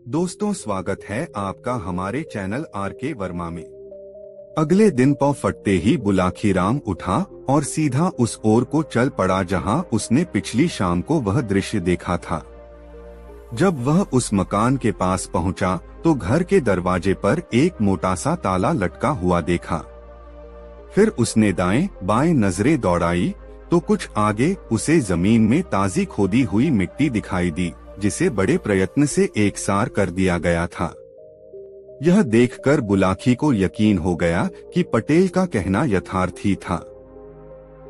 दोस्तों, स्वागत है आपका हमारे चैनल आर.के. वर्मा में। अगले दिन पौ फटते ही बुलाखीराम उठा और सीधा उस ओर को चल पड़ा जहां उसने पिछली शाम को वह दृश्य देखा था। जब वह उस मकान के पास पहुंचा तो घर के दरवाजे पर एक मोटा सा ताला लटका हुआ देखा। फिर उसने दाएं बाएं नजरें दौड़ाई तो कुछ आगे उसे जमीन में ताजी खोदी हुई मिट्टी दिखाई दी, जिसे बड़े प्रयत्न से एकसार कर दिया गया था। यह देखकर बुलाखी को यकीन हो गया कि पटेल का कहना यथार्थ ही था।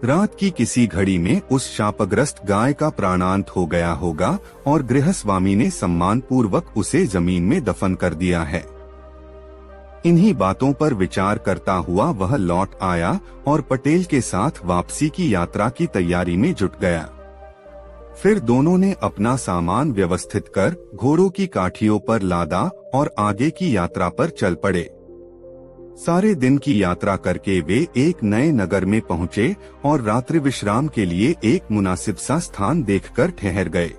रात की किसी घड़ी में उस शापग्रस्त गाय का प्राणांत हो गया होगा और गृहस्वामी ने सम्मान पूर्वक उसे जमीन में दफन कर दिया है। इन्हीं बातों पर विचार करता हुआ वह लौट आया और पटेल के साथ वापसी की यात्रा की तैयारी में जुट गया। फिर दोनों ने अपना सामान व्यवस्थित कर घोड़ों की काठियों पर लादा और आगे की यात्रा पर चल पड़े। सारे दिन की यात्रा करके वे एक नए नगर में पहुंचे और रात्रि विश्राम के लिए एक मुनासिब सा स्थान देखकर ठहर गए।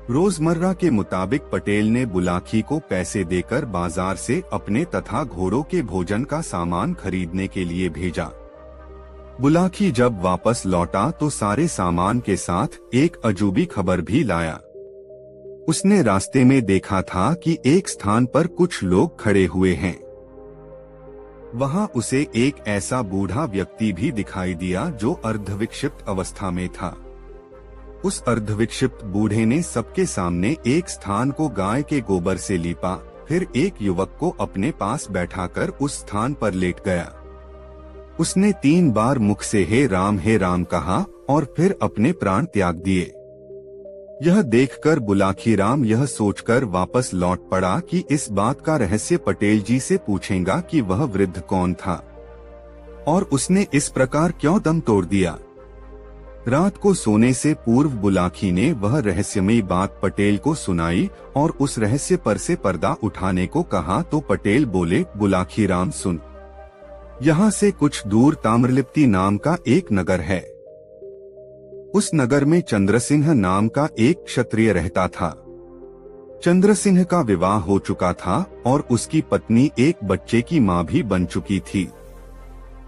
रोजमर्रा के मुताबिक पटेल ने बुलाखी को पैसे देकर बाजार से अपने तथा घोड़ों के भोजन का सामान खरीदने के लिए भेजा। बुलाखी जब वापस लौटा तो सारे सामान के साथ एक अजूबी खबर भी लाया। उसने रास्ते में देखा था कि एक स्थान पर कुछ लोग खड़े हुए हैं। वहां उसे एक ऐसा बूढ़ा व्यक्ति भी दिखाई दिया जो अर्धविक्षिप्त अवस्था में था। उस अर्धविक्षिप्त बूढ़े ने सबके सामने एक स्थान को गाय के गोबर से लीपा, फिर एक युवक को अपने पास बैठाकर उस स्थान पर लेट गया। उसने 3 बार मुख से हे राम कहा और फिर अपने प्राण त्याग दिए। यह देखकर बुलाखीराम यह सोचकर वापस लौट पड़ा कि इस बात का रहस्य पटेल जी से पूछेगा कि वह वृद्ध कौन था और उसने इस प्रकार क्यों दम तोड़ दिया। रात को सोने से पूर्व बुलाखी ने वह रहस्यमयी बात पटेल को सुनाई और उस रहस्य पर से पर्दा उठाने को कहा तो पटेल बोले, बुलाखीराम सुन, यहाँ से कुछ दूर ताम्रलिप्ति नाम का एक नगर है। उस नगर में चंद्रसिंह नाम का एक क्षत्रिय रहता था। चंद्रसिंह का विवाह हो चुका था और उसकी पत्नी एक बच्चे की मां भी बन चुकी थी।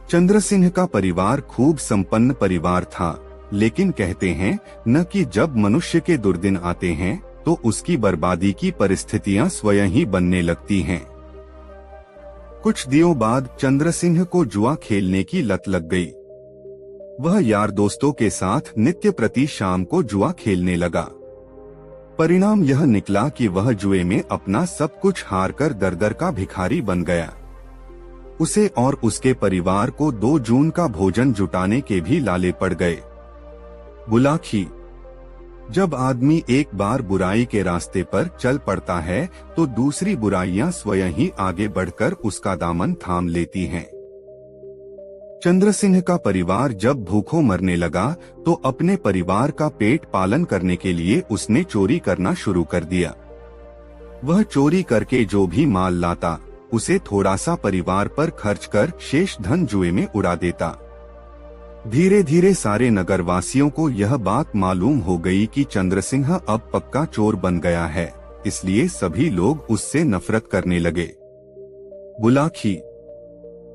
चंद्रसिंह का परिवार खूब संपन्न परिवार था, लेकिन कहते हैं न कि जब मनुष्य के दुर्दिन आते हैं तो उसकी बर्बादी की परिस्थितियां स्वयं ही बनने लगती हैं। कुछ दिनों बाद चंद्रसिंह को जुआ खेलने की लत लग गई। वह यार दोस्तों के साथ नित्य प्रति शाम को जुआ खेलने लगा। परिणाम यह निकला कि वह जुए में अपना सब कुछ हारकर दर-दर का भिखारी बन गया। उसे और उसके परिवार को 2 जून का भोजन जुटाने के भी लाले पड़ गए। बुलाखी, जब आदमी एक बार बुराई के रास्ते पर चल पड़ता है तो दूसरी बुराइयां स्वयं ही आगे बढ़कर उसका दामन थाम लेती हैं। चंद्रसिंह का परिवार जब भूखों मरने लगा तो अपने परिवार का पेट पालन करने के लिए उसने चोरी करना शुरू कर दिया। वह चोरी करके जो भी माल लाता उसे थोड़ा सा परिवार पर खर्च कर शेष धन जुए में उड़ा देता। धीरे धीरे सारे नगरवासियों को यह बात मालूम हो गई कि चंद्रसिंह अब पक्का चोर बन गया है, इसलिए सभी लोग उससे नफरत करने लगे। बुलाखी,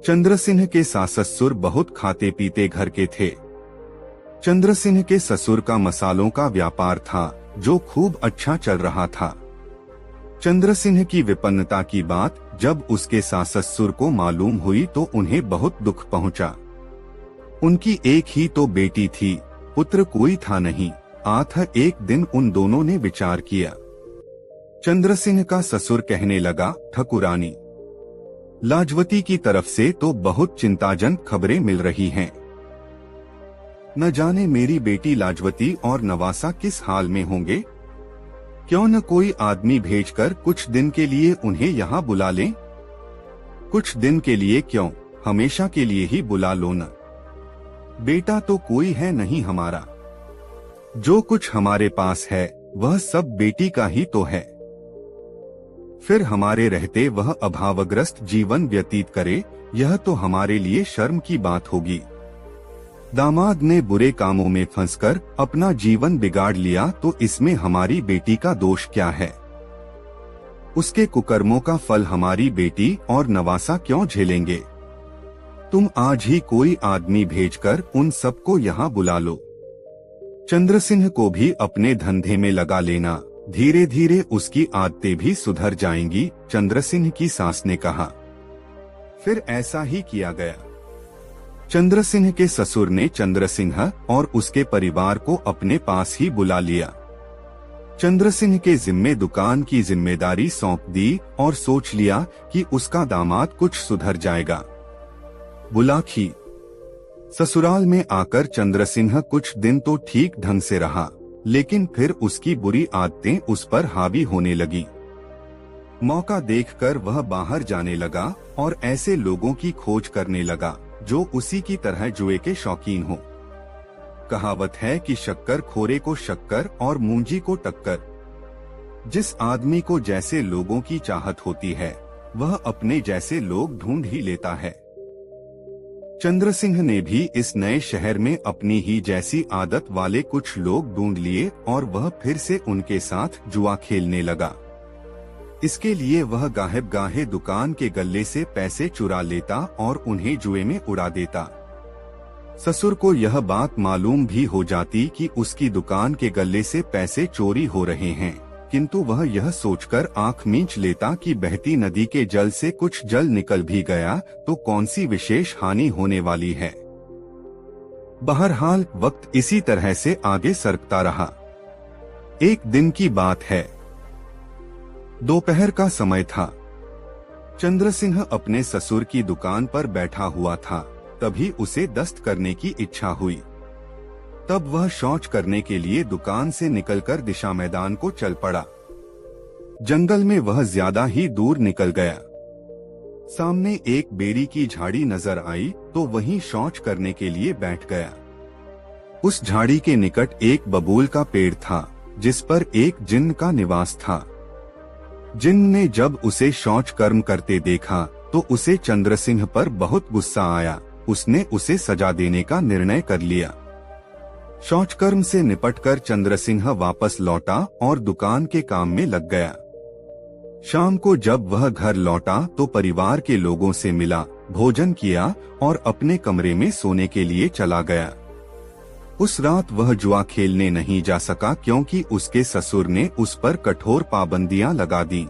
चंद्रसिंह के सास-ससुर बहुत खाते पीते घर के थे। चंद्रसिंह के ससुर का मसालों का व्यापार था जो खूब अच्छा चल रहा था। चंद्रसिंह की विपन्नता की बात जब उसके सास-ससुर को मालूम हुई तो उन्हें बहुत दुख पहुंचा। उनकी एक ही तो बेटी थी, पुत्र कोई था नहीं। एक दिन उन दोनों ने विचार किया। चंद्रसिंह का ससुर कहने लगा, ठकुरानी, लाजवती की तरफ से तो बहुत चिंताजनक खबरें मिल रही हैं। न जाने मेरी बेटी लाजवती और नवासा किस हाल में होंगे। क्यों न कोई आदमी भेजकर कुछ दिन के लिए उन्हें यहाँ बुला लें। कुछ दिन के लिए क्यों, हमेशा के लिए ही बुला लो न। बेटा तो कोई है नहीं हमारा। जो कुछ हमारे पास है वह सब बेटी का ही तो है। फिर हमारे रहते वह अभावग्रस्त जीवन व्यतीत करे, यह तो हमारे लिए शर्म की बात होगी। दामाद ने बुरे कामों में फंसकर अपना जीवन बिगाड़ लिया तो इसमें हमारी बेटी का दोष क्या है। उसके कुकर्मों का फल हमारी बेटी और नवासा क्यों झेलेंगे? तुम आज ही कोई आदमी भेजकर उन सबको यहाँ बुला लो। चंद्रसिंह को भी अपने धंधे में लगा लेना, धीरे धीरे उसकी आदतें भी सुधर जाएंगी, चंद्रसिंह की सास ने कहा। फिर ऐसा ही किया गया। चंद्रसिंह के ससुर ने चंद्रसिंह और उसके परिवार को अपने पास ही बुला लिया। चंद्रसिंह के जिम्मे दुकान की जिम्मेदारी सौंप दी और सोच लिया कि उसका दामाद कुछ सुधर जाएगा। बुलाखी। ससुराल में आकर चंद्रसिंह कुछ दिन तो ठीक ढंग से रहा, लेकिन फिर उसकी बुरी आदतें उस पर हावी होने लगी। मौका देखकर वह बाहर जाने लगा और ऐसे लोगों की खोज करने लगा जो उसी की तरह जुए के शौकीन हो। कहावत है कि शक्कर खोरे को शक्कर और मूंजी को टक्कर। जिस आदमी को जैसे लोगों की चाहत होती है, वह अपने जैसे लोग ढूंढ ही लेता है। चंद्रसिंह ने भी इस नए शहर में अपनी ही जैसी आदत वाले कुछ लोग ढूंढ लिए और वह फिर से उनके साथ जुआ खेलने लगा। इसके लिए वह गाहे गाहे दुकान के गल्ले से पैसे चुरा लेता और उन्हें जुए में उड़ा देता। ससुर को यह बात मालूम भी हो जाती कि उसकी दुकान के गल्ले से पैसे चोरी हो रहे हैं, किंतु वह यह सोचकर आंख मींच लेता कि बहती नदी के जल से कुछ जल निकल भी गया तो कौन सी विशेष हानि होने वाली है। बहरहाल वक्त इसी तरह से आगे सरकता रहा। एक दिन की बात है, दोपहर का समय था। चंद्रसिंह अपने ससुर की दुकान पर बैठा हुआ था, तभी उसे दस्त करने की इच्छा हुई। तब वह शौच करने के लिए दुकान से निकलकर दिशा मैदान को चल पड़ा। जंगल में वह ज्यादा ही दूर निकल गया। सामने एक बेरी की झाड़ी नजर आई तो वहीं शौच करने के लिए बैठ गया। उस झाड़ी के निकट एक बबूल का पेड़ था, जिस पर एक जिन्न का निवास था। जिन्न ने जब उसे शौच कर्म करते देखा तो उसे चंद्रसिंह पर बहुत गुस्सा आया। उसने उसे सजा देने का निर्णय कर लिया। शौच कर्म से निपटकर चंद्रसिंह वापस लौटा और दुकान के काम में लग गया। शाम को जब वह घर लौटा तो परिवार के लोगों से मिला, भोजन किया और अपने कमरे में सोने के लिए चला गया। उस रात वह जुआ खेलने नहीं जा सका क्योंकि उसके ससुर ने उस पर कठोर पाबंदियां लगा दी।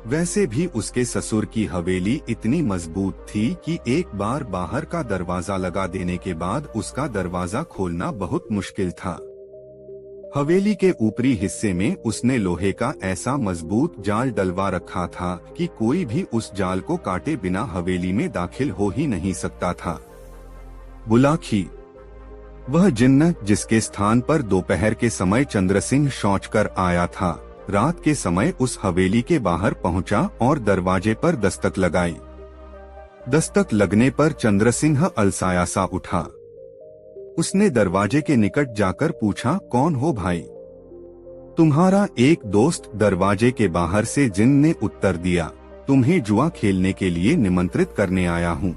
वैसे भी उसके ससुर की हवेली इतनी मजबूत थी कि एक बार बाहर का दरवाजा लगा देने के बाद उसका दरवाजा खोलना बहुत मुश्किल था। हवेली के ऊपरी हिस्से में उसने लोहे का ऐसा मजबूत जाल डलवा रखा था कि कोई भी उस जाल को काटे बिना हवेली में दाखिल हो ही नहीं सकता था। बुलाखी। वह जिन्न जिसके स्थान पर दोपहर के समय चंद्रसिंह शौच कर आया था, रात के समय उस हवेली के बाहर पहुंचा और दरवाजे पर दस्तक लगाई। दस्तक लगने पर चंद्रसिंह अलसाया सा उठा। उसने दरवाजे के निकट जाकर पूछा, कौन हो भाई? तुम्हारा एक दोस्त, दरवाजे के बाहर से जिन्न ने उत्तर दिया। तुम्हें जुआ खेलने के लिए निमंत्रित करने आया हूँ।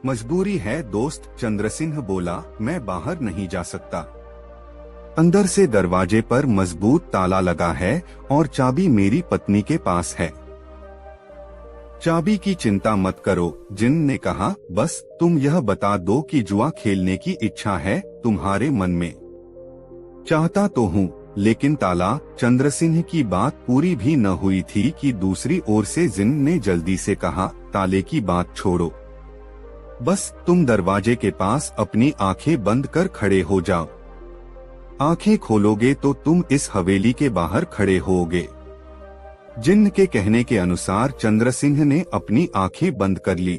मजबूरी है दोस्त, चंद्रसिंह बोला, मैं बाहर नहीं जा सकता। अंदर से दरवाजे पर मजबूत ताला लगा है और चाबी मेरी पत्नी के पास है। चाबी की चिंता मत करो, जिन्न ने कहा, बस तुम यह बता दो कि जुआ खेलने की इच्छा है तुम्हारे मन में। चाहता तो हूँ, लेकिन ताला। चंद्रसिंह की बात पूरी भी न हुई थी कि दूसरी ओर से जिन्न ने जल्दी से कहा, ताले की बात छोड़ो, बस तुम दरवाजे के पास अपनी आंखें बंद कर खड़े हो जाओ। आंखें खोलोगे तो तुम इस हवेली के बाहर खड़े होगे। जिन्न के कहने के अनुसार चंद्रसिंह ने अपनी आंखें बंद कर ली।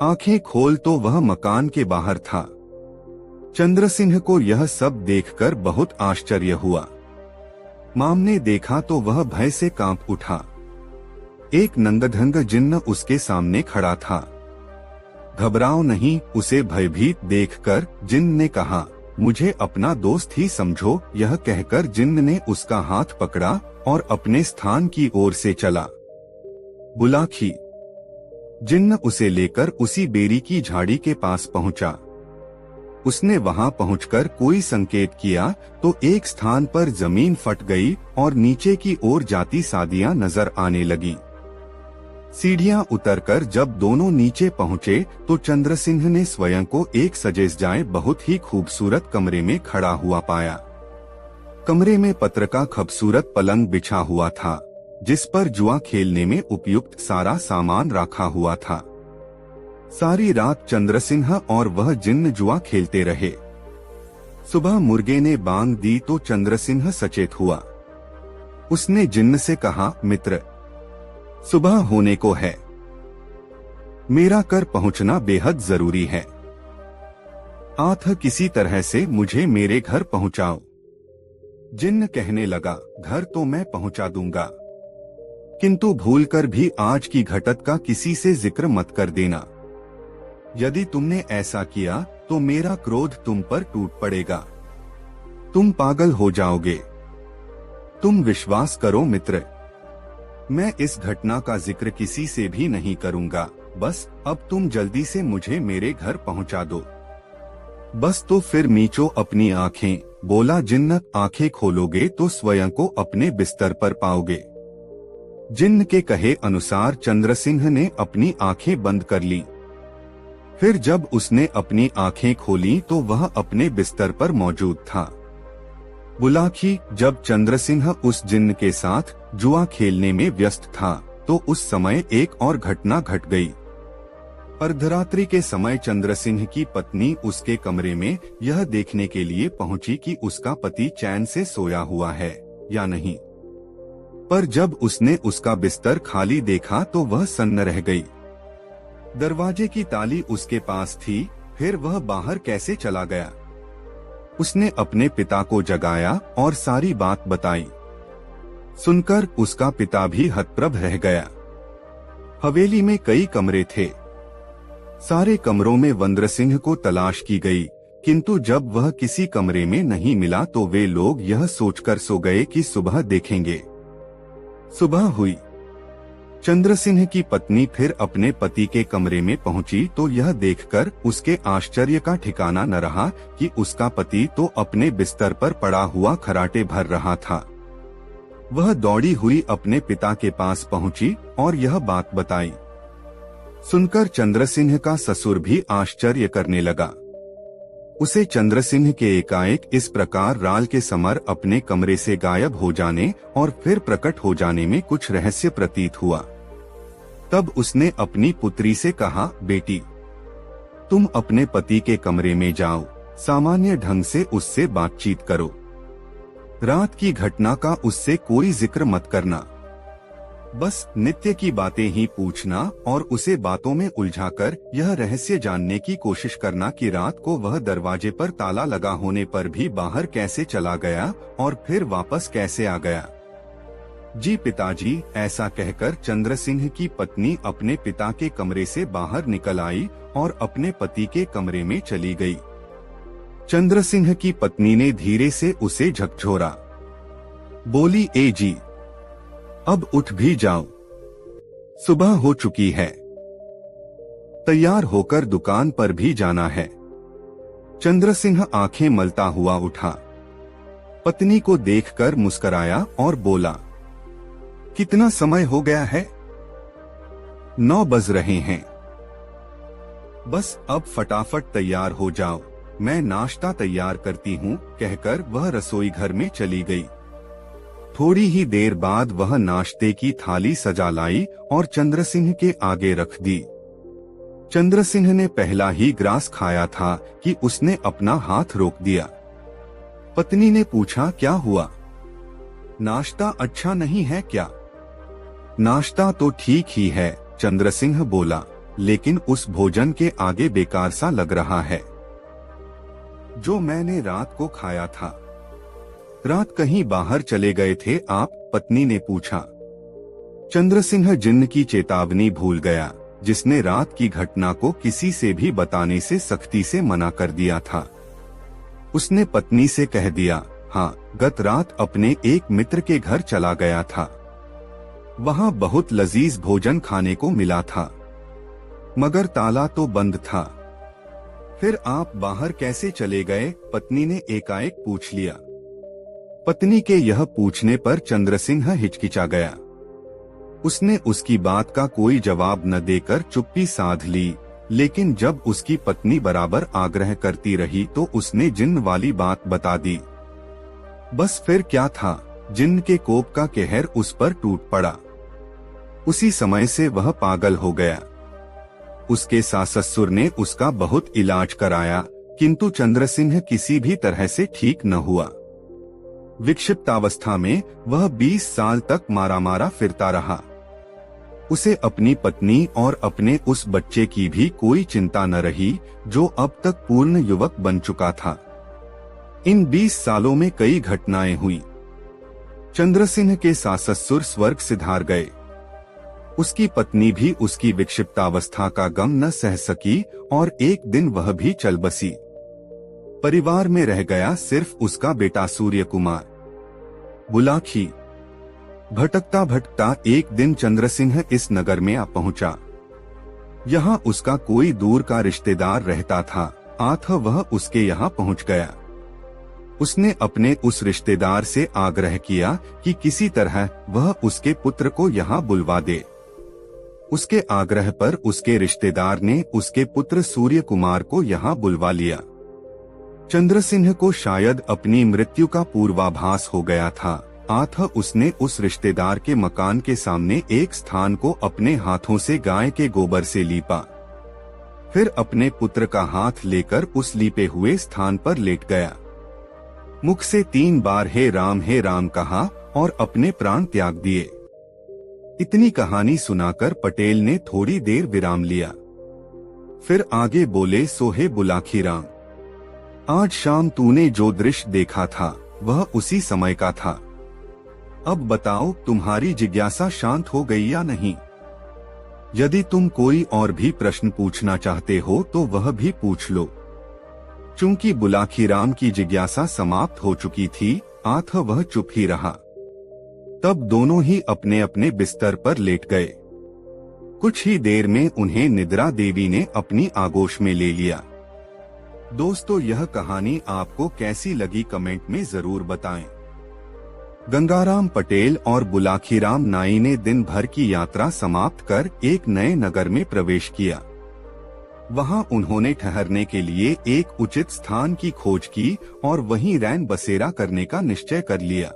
आंखें खोल तो वह मकान के बाहर था। चंद्रसिंह को यह सब देखकर बहुत आश्चर्य हुआ। माम ने देखा तो वह भय से कांप उठा। एक नंगधंग जिन्न उसके सामने खड़ा था। घबराओ नहीं, उसे भयभीत देखकर जिन्न ने कहा, मुझे अपना दोस्त ही समझो। यह कहकर जिन्न ने उसका हाथ पकड़ा और अपने स्थान की ओर से चला। बुलाखी। जिन्न उसे लेकर उसी बेरी की झाड़ी के पास पहुंचा। उसने वहां पहुंचकर कोई संकेत किया तो एक स्थान पर जमीन फट गई और नीचे की ओर जाती सादियां नजर आने लगी। सीढ़ियां उतरकर जब दोनों नीचे पहुंचे तो चंद्रसिंह ने स्वयं को एक सजे सजाए बहुत ही खूबसूरत कमरे में खड़ा हुआ पाया। कमरे में पत्र का खूबसूरत पलंग बिछा हुआ था, जिस पर जुआ खेलने में उपयुक्त सारा सामान रखा हुआ था। सारी रात चंद्रसिंह और वह जिन्न जुआ खेलते रहे। सुबह मुर्गे ने बांग दी तो चंद्रसिंह सचेत हुआ। उसने जिन्न से कहा, मित्र, सुबह होने को है, मेरा कर पहुंचना बेहद जरूरी है। आठ किसी तरह से मुझे मेरे घर पहुंचाओ। जिन्न कहने लगा, घर तो मैं पहुंचा दूंगा, किंतु भूलकर भी आज की घटत का किसी से जिक्र मत कर देना। यदि तुमने ऐसा किया तो मेरा क्रोध तुम पर टूट पड़ेगा, तुम पागल हो जाओगे। तुम विश्वास करो मित्र, मैं इस घटना का जिक्र किसी से भी नहीं करूंगा। बस अब तुम जल्दी से मुझे मेरे घर पहुंचा दो। बस तो फिर मीचो अपनी आंखें, बोला जिन्न। आंखें खोलोगे तो स्वयं को अपने बिस्तर पर पाओगे। जिन्न के कहे अनुसार चंद्रसिंह ने अपनी आंखें बंद कर ली। फिर जब उसने अपनी आंखें खोली तो वह अपने बिस्तर पर मौजूद था। बुलाखी, जब चंद्रसिंह उस जिन्न के साथ जुआ खेलने में व्यस्त था तो उस समय एक और घटना घट गई। अर्धरात्रि के समय चंद्रसिंह की पत्नी उसके कमरे में यह देखने के लिए पहुंची कि उसका पति चैन से सोया हुआ है या नहीं। पर जब उसने उसका बिस्तर खाली देखा तो वह सन्न रह गई। दरवाजे की ताली उसके पास थी, फिर वह बाहर कैसे चला गया? उसने अपने पिता को जगाया और सारी बात बताई। सुनकर उसका पिता भी हतप्रभ रह गया। हवेली में कई कमरे थे। सारे कमरों में वंद्रसिंह को तलाश की गई, किंतु जब वह किसी कमरे में नहीं मिला तो वे लोग यह सोचकर सो गए कि सुबह देखेंगे। सुबह हुई। चंद्रसिंह की पत्नी फिर अपने पति के कमरे में पहुंची तो यह देखकर उसके आश्चर्य का ठिकाना न रहा कि उसका पति तो अपने बिस्तर पर पड़ा हुआ खराटे भर रहा था। वह दौड़ी हुई अपने पिता के पास पहुंची और यह बात बताई। सुनकर चंद्रसिंह का ससुर भी आश्चर्य करने लगा। उसे चंद्रसिंह के एकाएक इस प्रकार राल के समर अपने कमरे से गायब हो जाने और फिर प्रकट हो जाने में कुछ रहस्य प्रतीत हुआ। तब उसने अपनी पुत्री से कहा, बेटी, तुम अपने पति के कमरे में जाओ, सामान्य ढंग से उससे बातचीत करो। रात की घटना का उससे कोई जिक्र मत करना। बस नित्य की बातें ही पूछना और उसे बातों में उलझाकर यह रहस्य जानने की कोशिश करना कि रात को वह दरवाजे पर ताला लगा होने पर भी बाहर कैसे चला गया और फिर वापस कैसे आ गया। जी पिताजी, ऐसा कहकर चंद्रसिंह की पत्नी अपने पिता के कमरे से बाहर निकल आई और अपने पति के कमरे में चली गई। चंद्रसिंह की पत्नी ने धीरे से उसे झकझोरा। बोली, ए जी, अब उठ भी जाओ, सुबह हो चुकी है, तैयार होकर दुकान पर भी जाना है। चंद्रसिंह आंखें मलता हुआ उठा, पत्नी को देखकर मुस्कुराया और बोला, कितना समय हो गया है? 9 बज रहे हैं। बस अब फटाफट तैयार हो जाओ, मैं नाश्ता तैयार करती हूँ, कहकर वह रसोई घर में चली गई। थोड़ी ही देर बाद वह नाश्ते की थाली सजा लाई और चंद्रसिंह के आगे रख दी। चंद्रसिंह ने पहला ही ग्रास खाया था कि उसने अपना हाथ रोक दिया। पत्नी ने पूछा, क्या हुआ? नाश्ता अच्छा नहीं है क्या? नाश्ता तो ठीक ही है, चंद्रसिंह बोला, लेकिन उस भोजन के आगे बेकार सा लग रहा है जो मैंने रात को खाया था। रात कहीं बाहर चले गए थे आप? पत्नी ने पूछा। चंद्रसिंह जिन्न की चेतावनी भूल गया, जिसने रात की घटना को किसी से भी बताने से सख्ती से मना कर दिया था। उसने पत्नी से कह दिया, हाँ, गत रात अपने एक मित्र के घर चला गया था। वहाँ बहुत लजीज भोजन खाने को मिला था, मगर ताला तो बंद था। फिर आप बाहर कैसे चले गए? पत्नी ने एकाएक पूछ लिया। पत्नी के यह पूछने पर चंद्रसिंह हिचकिचा गया। उसने उसकी बात का कोई जवाब न देकर चुप्पी साध ली, लेकिन जब उसकी पत्नी बराबर आग्रह करती रही तो उसने जिन्न वाली बात बता दी। बस फिर क्या था, जिन्न के कोप का कहर उस पर टूट पड़ा। उसी समय से वह पागल हो गया। उसके सास ससुर ने उसका बहुत इलाज कराया, किंतु चंद्रसिंह किसी भी तरह से ठीक न हुआ। विक्षिप्तावस्था में वह 20 साल तक मारा फिरता रहा। उसे अपनी पत्नी और अपने उस बच्चे की भी कोई चिंता न रही, जो अब तक पूर्ण युवक बन चुका था। इन 20 सालों में कई घटनाएं हुई। चंद्रसिंह के सास ससुर स्वर्ग सिधार गए। उसकी पत्नी भी उसकी विक्षिप्तावस्था का गम न सह सकी और एक दिन वह भी चल बसी। परिवार में रह गया सिर्फ उसका बेटा सूर्य कुमार। बुलाखी। भटकता भटकता एक दिन चंद्रसिंह इस नगर में आ पहुंचा। यहाँ उसका कोई दूर का रिश्तेदार रहता था, अतः वह उसके यहाँ पहुंच गया। उसने अपने उस रिश्तेदार से आग्रह किया कि किसी तरह वह उसके पुत्र को यहाँ बुलवा दे। उसके आग्रह पर उसके रिश्तेदार ने उसके पुत्र सूर्य कुमार को यहाँ बुलवा लिया। चंद्रसिंह को शायद अपनी मृत्यु का पूर्वाभास हो गया था, अतः उसने उस रिश्तेदार के मकान के सामने एक स्थान को अपने हाथों से गाय के गोबर से लीपा। फिर अपने पुत्र का हाथ लेकर उस लीपे हुए स्थान पर लेट गया। मुख से 3 बार हे राम कहा और अपने प्राण त्याग दिए। इतनी कहानी सुनाकर पटेल ने थोड़ी देर विराम लिया। फिर आगे बोले, सोहे बुलाखी राम, आज शाम तूने जो दृश्य देखा था वह उसी समय का था। अब बताओ, तुम्हारी जिज्ञासा शांत हो गई या नहीं? यदि तुम कोई और भी प्रश्न पूछना चाहते हो तो वह भी पूछ लो। चूंकि बुलाखी राम की जिज्ञासा समाप्त हो चुकी थी, अतः वह चुप ही रहा। तब दोनों ही अपने अपने बिस्तर पर लेट गए। कुछ ही देर में उन्हें निद्रा देवी ने अपनी आगोश में ले लिया। दोस्तों, यह कहानी आपको कैसी लगी कमेंट में जरूर बताएं। गंगाराम पटेल और बुलाखीराम नाई ने दिन भर की यात्रा समाप्त कर एक नए नगर में प्रवेश किया। वहां उन्होंने ठहरने के लिए एक उचित स्थान की खोज की और वहीं रैन बसेरा करने का निश्चय कर लिया।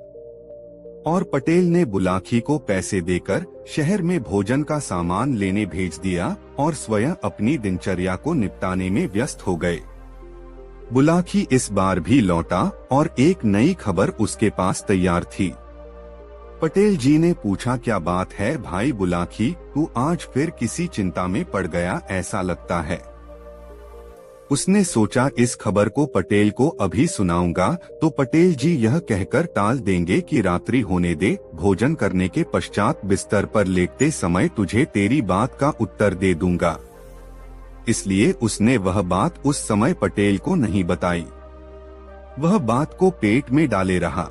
और पटेल ने बुलाखी को पैसे देकर शहर में भोजन का सामान लेने भेज दिया और स्वयं अपनी दिनचर्या को निपटाने में व्यस्त हो गए। बुलाखी इस बार भी लौटा और एक नई खबर उसके पास तैयार थी। पटेल जी ने पूछा, क्या बात है भाई बुलाखी, तू आज फिर किसी चिंता में पड़ गया ऐसा लगता है। उसने सोचा इस खबर को पटेल को अभी सुनाऊंगा तो पटेल जी यह कहकर टाल देंगे कि रात्रि होने दे, भोजन करने के पश्चात बिस्तर पर लेटते समय तुझे तेरी बात का उत्तर दे दूंगा। इसलिए उसने वह बात उस समय पटेल को नहीं बताई। वह बात को पेट में डाले रहा।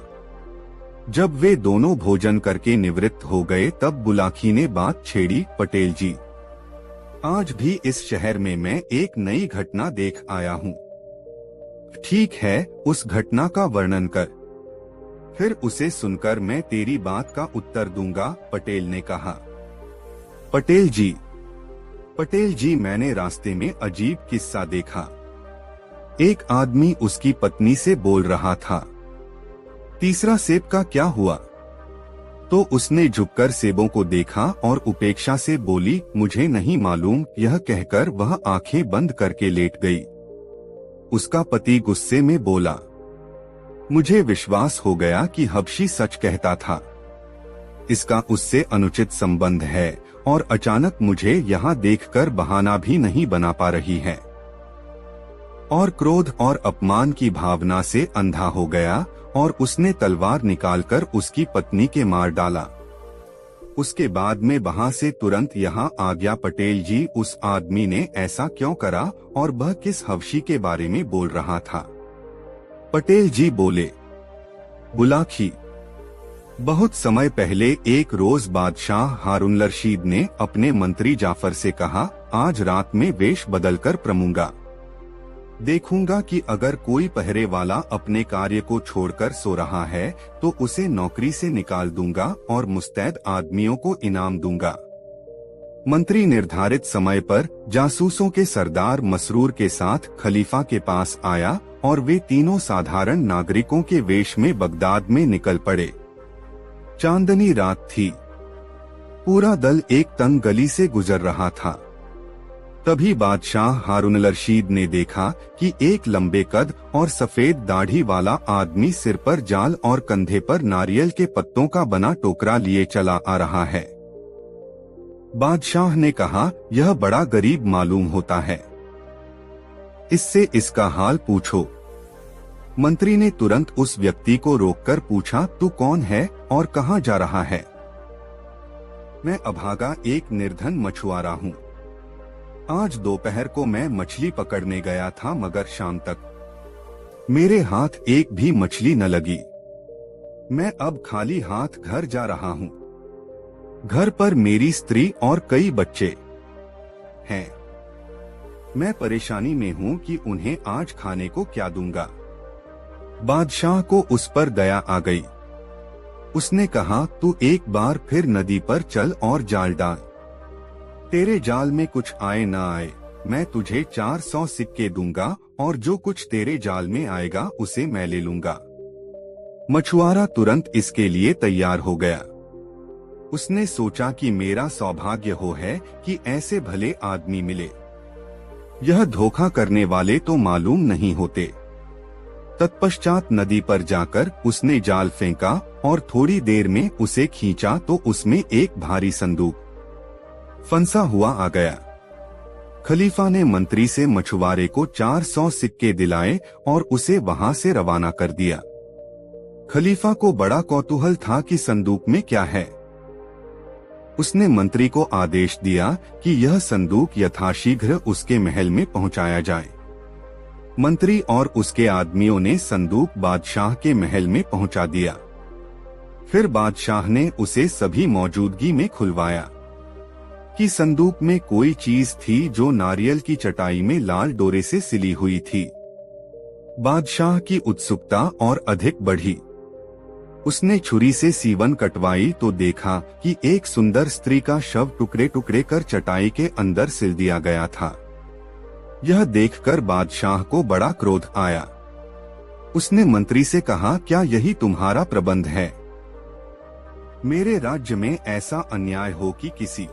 जब वे दोनों भोजन करके निवृत्त हो गए तब बुलाखी ने बात छेड़ी, पटेल जी, आज भी इस शहर में मैं एक नई घटना देख आया हूँ। ठीक है, उस घटना का वर्णन कर, फिर उसे सुनकर मैं तेरी बात का उत्तर दूंगा, पटेल ने कहा। पटेल जी, मैंने रास्ते में अजीब किस्सा देखा। एक आदमी उसकी पत्नी से बोल रहा था, तीसरा सेब का क्या हुआ? तो उसने झुककर सेबों को देखा और उपेक्षा से बोली, मुझे नहीं मालूम। यह कहकर वह आंखें बंद करके लेट गई। उसका पति गुस्से में बोला, मुझे विश्वास हो गया कि हबशी सच कहता था। इसका उससे अनुचित संबंध है और अचानक मुझे यहाँ देखकर बहाना भी नहीं बना पा रही है। और क्रोध और अपमान की भावना से अंधा हो गया और उसने तलवार निकालकर उसकी पत्नी के मार डाला। उसके बाद में वहां से तुरंत यहाँ आ गया। पटेल जी, उस आदमी ने ऐसा क्यों करा और वह किस हवशी के बारे में बोल रहा था? पटेल जी बोले, बुलाखी, बहुत समय पहले एक रोज बादशाह हारून रशीद ने अपने मंत्री जाफर से कहा, आज रात में वेश बदलकर प्रमूंगा। देखूंगा कि अगर कोई पहरे वाला अपने कार्य को छोड़कर सो रहा है तो उसे नौकरी से निकाल दूंगा और मुस्तैद आदमियों को इनाम दूंगा। मंत्री निर्धारित समय पर जासूसों के सरदार मसरूर के साथ खलीफा के पास आया और वे तीनों साधारण नागरिकों के वेश में बगदाद में निकल पड़े। चांदनी रात थी। पूरा दल एक तंग गली से गुजर रहा था। तभी बादशाह हारून रशीद ने देखा कि एक लंबे कद और सफेद दाढ़ी वाला आदमी सिर पर जाल और कंधे पर नारियल के पत्तों का बना टोकरा लिए चला आ रहा है। बादशाह ने कहा, यह बड़ा गरीब मालूम होता है, इससे इसका हाल पूछो। मंत्री ने तुरंत उस व्यक्ति को रोककर पूछा, तू कौन है और कहाँ जा रहा है? मैं अभागा एक निर्धन मछुआरा हूँ। आज दोपहर को मैं मछली पकड़ने गया था, मगर शाम तक मेरे हाथ एक भी मछली न लगी। मैं अब खाली हाथ घर जा रहा हूँ। घर पर मेरी स्त्री और कई बच्चे हैं। मैं परेशानी में हूँ कि उन्हें आज खाने को क्या दूंगा। बादशाह को उस पर दया आ गई। उसने कहा, तू एक बार फिर नदी पर चल और जाल डाल। तेरे जाल में कुछ आए ना आए, मैं तुझे 400 सिक्के दूंगा और जो कुछ तेरे जाल में आएगा उसे मैं ले लूंगा। मछुआरा तुरंत इसके लिए तैयार हो गया। उसने सोचा कि मेरा सौभाग्य हो है कि ऐसे भले आदमी मिले। यह धोखा करने वाले तो मालूम नहीं होते। तत्पश्चात नदी पर जाकर उसने जाल फेंका और थोड़ी देर में उसे खींचा तो उसमें एक भारी संदूक फंसा हुआ आ गया। खलीफा ने मंत्री से मछुआरे को 400 सिक्के दिलाए और उसे वहां से रवाना कर दिया। खलीफा को बड़ा कौतूहल था कि संदूक में क्या है। उसने मंत्री को आदेश दिया कि यह संदूक यथाशीघ्र उसके महल में पहुंचाया जाए। मंत्री और उसके आदमियों ने संदूक बादशाह के महल में पहुंचा दिया। फिर बादशाह ने उसे सभी मौजूदगी में खुलवाया कि संदूक में कोई चीज थी जो नारियल की चटाई में लाल डोरे से सिली हुई थी। बादशाह की उत्सुकता और अधिक बढ़ी। उसने छुरी से सीवन कटवाई तो देखा कि एक सुंदर स्त्री का शव टुकड़े टुकड़े कर चटाई के अंदर सिल दिया गया था। यह देखकर बादशाह को बड़ा क्रोध आया। उसने मंत्री से कहा, क्या यही तुम्हारा प्रबंध है? मेरे राज्य में ऐसा अन्याय हो कि किसी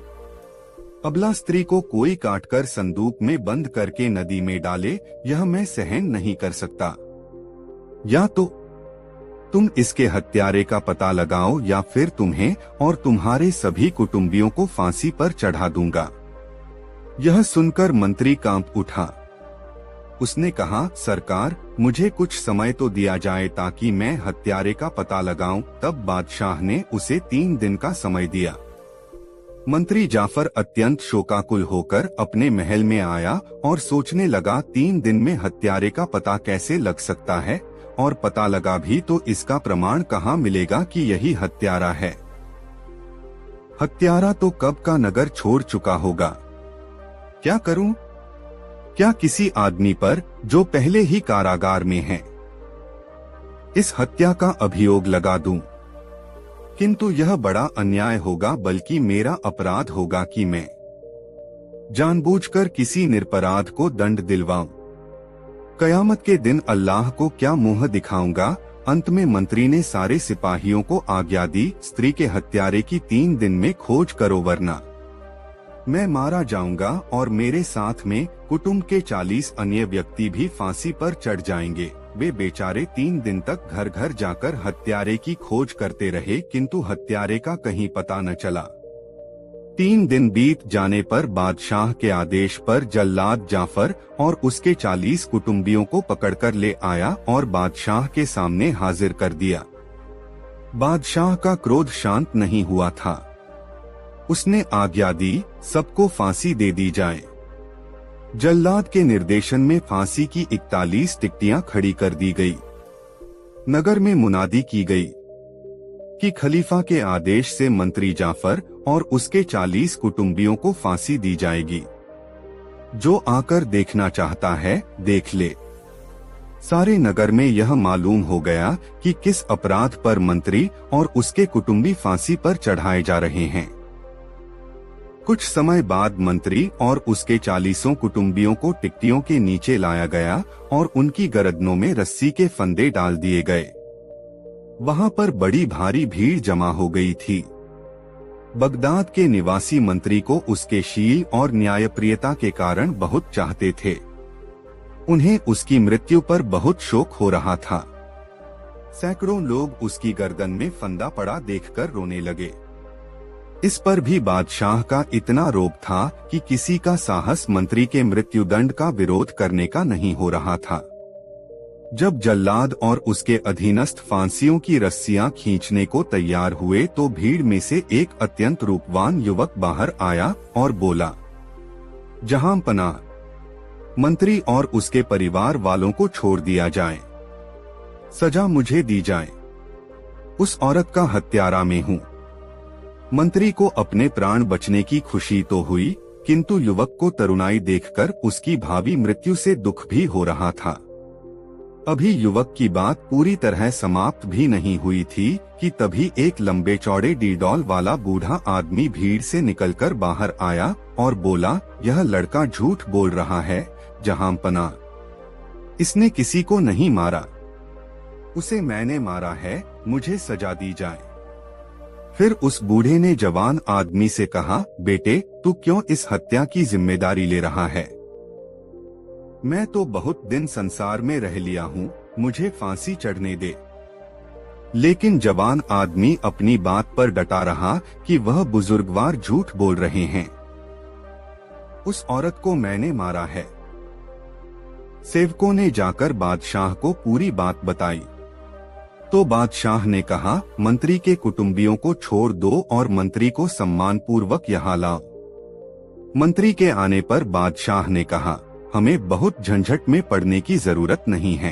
अबला स्त्री को कोई काटकर संदूक में बंद करके नदी में डाले, यह मैं सहन नहीं कर सकता। या तो तुम इसके हत्यारे का पता लगाओ या फिर तुम्हें और तुम्हारे सभी कुटुंबियों को फांसी पर चढ़ा दूंगा। यह सुनकर मंत्री कांप उठा। उसने कहा, सरकार, मुझे कुछ समय तो दिया जाए ताकि मैं हत्यारे का पता लगाऊं। तब बादशाह ने उसे 3 दिन का समय दिया। मंत्री जाफर अत्यंत शोकाकुल होकर अपने महल में आया और सोचने लगा, 3 दिन में हत्यारे का पता कैसे लग सकता है, और पता लगा भी तो इसका प्रमाण कहाँ मिलेगा कि यही हत्यारा है। हत्यारा तो कब का नगर छोड़ चुका होगा। क्या करूं? क्या किसी आदमी पर जो पहले ही कारागार में है इस हत्या का अभियोग लगा दूं? किंतु यह बड़ा अन्याय होगा, बल्कि मेरा अपराध होगा कि मैं जानबूझकर किसी निरपराध को दंड दिलवाऊं। कयामत के दिन अल्लाह को क्या मुंह दिखाऊंगा। अंत में मंत्री ने सारे सिपाहियों को आज्ञा दी, स्त्री के हत्यारे की 3 दिन में खोज करो, वरना मैं मारा जाऊंगा और मेरे साथ में कुटुंब के 40 अन्य व्यक्ति भी फांसी पर चढ़ जाएंगे। वे बेचारे 3 दिन तक घर घर जाकर हत्यारे की खोज करते रहे, किंतु हत्यारे का कहीं पता न चला। 3 दिन बीत जाने पर बादशाह के आदेश पर जल्लाद जाफर और उसके 40 कुटुंबियों को पकड़कर ले आया और बादशाह के सामने हाजिर कर दिया। बादशाह का क्रोध शांत नहीं हुआ था। उसने आज्ञा दी, सबको फांसी दे दी जाए। जल्लाद के निर्देशन में फांसी की 41 टिकटियां खड़ी कर दी गई। नगर में मुनादी की गई कि खलीफा के आदेश से मंत्री जाफर और उसके 40 कुटुंबियों को फांसी दी जाएगी। जो आकर देखना चाहता है देख ले। सारे नगर में यह मालूम हो गया कि किस अपराध पर मंत्री और उसके कुटुंबी फांसी पर चढ़ाए जा रहे हैं। कुछ समय बाद मंत्री और उसके 40 कुटुंबियों को टिकटियों के नीचे लाया गया और उनकी गर्दनों में रस्सी के फंदे डाल दिए गए। वहां पर बड़ी भारी भीड़ जमा हो गई थी। बगदाद के निवासी मंत्री को उसके शील और न्यायप्रियता के कारण बहुत चाहते थे। उन्हें उसकी मृत्यु पर बहुत शोक हो रहा था। सैकड़ों लोग उसकी गर्दन में फंदा पड़ा देखकर रोने लगे। इस पर भी बादशाह का इतना रोब था कि किसी का साहस मंत्री के मृत्युदंड का विरोध करने का नहीं हो रहा था। जब जल्लाद और उसके अधीनस्थ फांसियों की रस्सियां खींचने को तैयार हुए तो भीड़ में से एक अत्यंत रूपवान युवक बाहर आया और बोला, जहां पनाह, मंत्री और उसके परिवार वालों को छोड़ दिया जाए, सजा मुझे दी जाए। उस औरत का हत्यारा मैं हूँ। मंत्री को अपने प्राण बचने की खुशी तो हुई, किंतु युवक को तरुणाई देखकर उसकी भावी मृत्यु से दुख भी हो रहा था। अभी युवक की बात पूरी तरह समाप्त भी नहीं हुई थी कि तभी एक लंबे चौड़े डीडॉल वाला बूढ़ा आदमी भीड़ से निकलकर बाहर आया और बोला, यह लड़का झूठ बोल रहा है जहां पनाह, इसने किसी को नहीं मारा, उसे मैंने मारा है, मुझे सजा दी जाए। फिर उस बूढ़े ने जवान आदमी से कहा, बेटे तू क्यों इस हत्या की जिम्मेदारी ले रहा है? मैं तो बहुत दिन संसार में रह लिया हूँ, मुझे फांसी चढ़ने दे। लेकिन जवान आदमी अपनी बात पर डटा रहा कि वह बुजुर्गवार झूठ बोल रहे हैं। उस औरत को मैंने मारा है। सेवकों ने जाकर बादशाह को पूरी बात बताई। तो बादशाह ने कहा, मंत्री के कुटुंबियों को छोड़ दो और मंत्री को सम्मान पूर्वक यहाँ लाओ। मंत्री के आने पर बादशाह ने कहा, हमें बहुत झंझट में पड़ने की जरूरत नहीं है।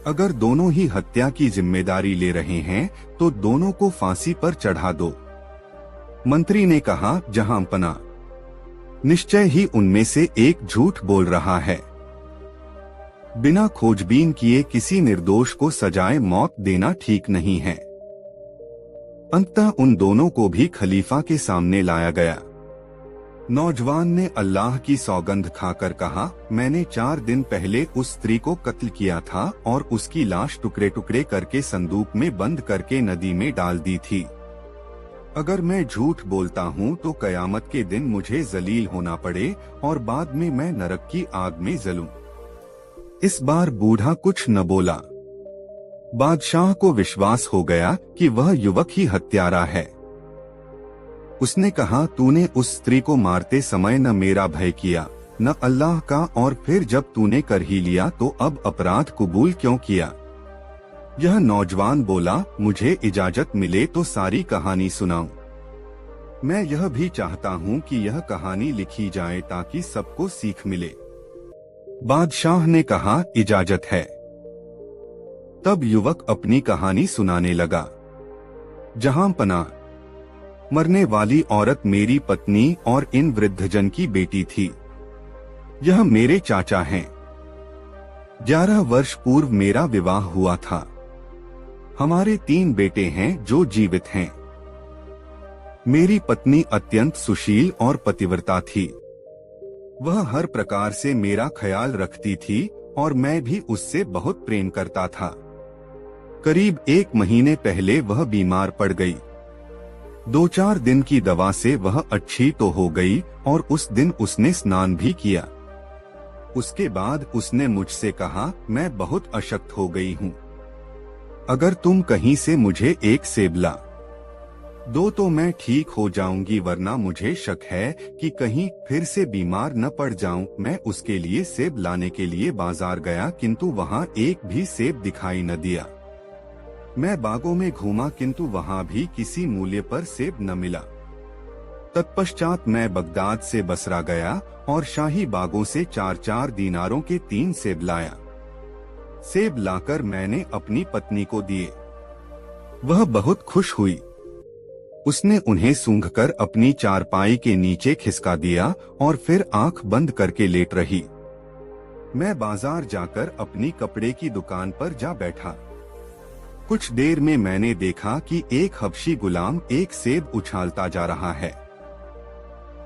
अगर दोनों ही हत्या की जिम्मेदारी ले रहे हैं तो दोनों को फांसी पर चढ़ा दो। मंत्री ने कहा, जहां पनाह, निश्चय ही उनमें से एक झूठ बोल रहा है। बिना खोजबीन किए किसी निर्दोष को सजाए मौत देना ठीक नहीं है। अंततः उन दोनों को भी खलीफा के सामने लाया गया। नौजवान ने अल्लाह की सौगंध खाकर कहा, मैंने 4 दिन पहले उस स्त्री को कत्ल किया था और उसकी लाश टुकड़े टुकड़े करके संदूक में बंद करके नदी में डाल दी थी। अगर मैं झूठ बोलता हूँ तो कयामत के दिन मुझे जलील होना पड़े और बाद में मैं नरक की आग में जलूं। इस बार बूढ़ा कुछ न बोला। बादशाह को विश्वास हो गया कि वह युवक ही हत्यारा है। उसने कहा, तूने उस स्त्री को मारते समय न मेरा भय किया न अल्लाह का, और फिर जब तूने कर ही लिया तो अब अपराध कबूल क्यों किया? यह नौजवान बोला, मुझे इजाजत मिले तो सारी कहानी सुनाऊं। मैं यह भी चाहता हूँ कि यह कहानी लिखी जाए ताकि सबको सीख मिले। बादशाह ने कहा, इजाजत है। तब युवक अपनी कहानी सुनाने लगा। जहां पनाह, मरने वाली औरत मेरी पत्नी और इन वृद्धजन की बेटी थी। यह मेरे चाचा हैं। 11 वर्ष पूर्व मेरा विवाह हुआ था। हमारे 3 बेटे हैं जो जीवित हैं। मेरी पत्नी अत्यंत सुशील और पतिव्रता थी। वह हर प्रकार से मेरा ख्याल रखती थी और मैं भी उससे बहुत प्रेम करता था। करीब 1 महीने पहले वह बीमार पड़ गई। 2-4 दिन की दवा से वह अच्छी तो हो गई और उस दिन उसने स्नान भी किया। उसके बाद उसने मुझसे कहा, मैं बहुत अशक्त हो गई हूँ। अगर तुम कहीं से मुझे एक सेब ला दो तो मैं ठीक हो जाऊंगी, वरना मुझे शक है कि कहीं फिर से बीमार न पड़ जाऊं। मैं उसके लिए सेब लाने के लिए बाजार गया, किंतु वहाँ एक भी सेब दिखाई न दिया। मैं बागों में घूमा, किंतु वहाँ भी किसी मूल्य पर सेब न मिला। तत्पश्चात मैं बगदाद से बसरा गया और शाही बागों से 4-4 दीनारों के 3 सेब लाया। सेब लाकर मैंने अपनी पत्नी को दिए। वह बहुत खुश हुई। उसने उन्हें सूंघकर अपनी चारपाई के नीचे खिसका दिया और फिर आंख बंद करके लेट रही। मैं बाजार जाकर अपनी कपड़े की दुकान पर जा बैठा। कुछ देर में मैंने देखा कि एक हबशी गुलाम एक सेब उछालता जा रहा है।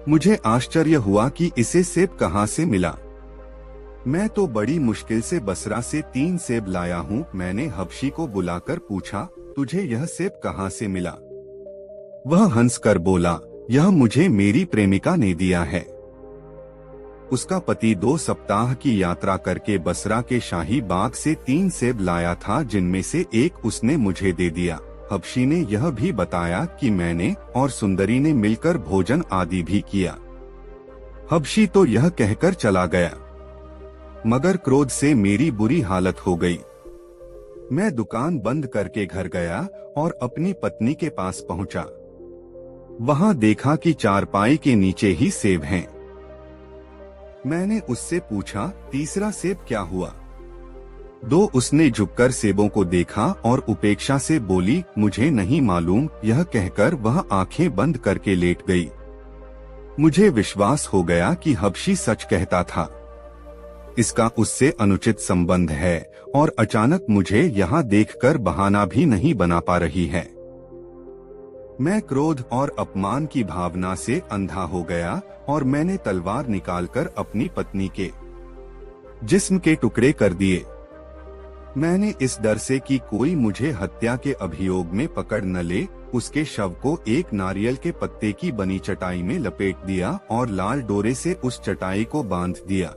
मुझे आश्चर्य हुआ कि इसे सेब कहां से मिला। मैं तो बड़ी मुश्किल से बसरा से 3 सेब लाया हूँ। मैंने हबशी को बुलाकर पूछा, तुझे यह सेब कहां से मिला? वह हंसकर बोला, यह मुझे मेरी प्रेमिका ने दिया है। उसका पति 2 सप्ताह की यात्रा करके बसरा के शाही बाग से 3 सेब लाया था, जिनमें से एक उसने मुझे दे दिया। हबशी ने यह भी बताया कि मैंने और सुंदरी ने मिलकर भोजन आदि भी किया। हबशी तो यह कहकर चला गया, मगर क्रोध से मेरी बुरी हालत हो गई। मैं दुकान बंद करके घर गया और अपनी पत्नी के पास पहुंचा। वहां देखा कि चारपाई के नीचे ही सेब हैं। मैंने उससे पूछा, तीसरा सेब क्या हुआ? 2 उसने झुककर सेबों को देखा और उपेक्षा से बोली, मुझे नहीं मालूम। यह कहकर वह आंखें बंद करके लेट गई। मुझे विश्वास हो गया कि हबशी सच कहता था। इसका उससे अनुचित संबंध है और अचानक मुझे यहाँ देखकर बहाना भी नहीं बना पा रही है। मैं क्रोध और अपमान की भावना से अंधा हो गया और मैंने तलवार निकालकर अपनी पत्नी के जिस्म के टुकड़े कर दिए। मैंने इस डर से कि कोई मुझे हत्या के अभियोग में पकड़ न ले, उसके शव को एक नारियल के पत्ते की बनी चटाई में लपेट दिया और लाल डोरे से उस चटाई को बांध दिया।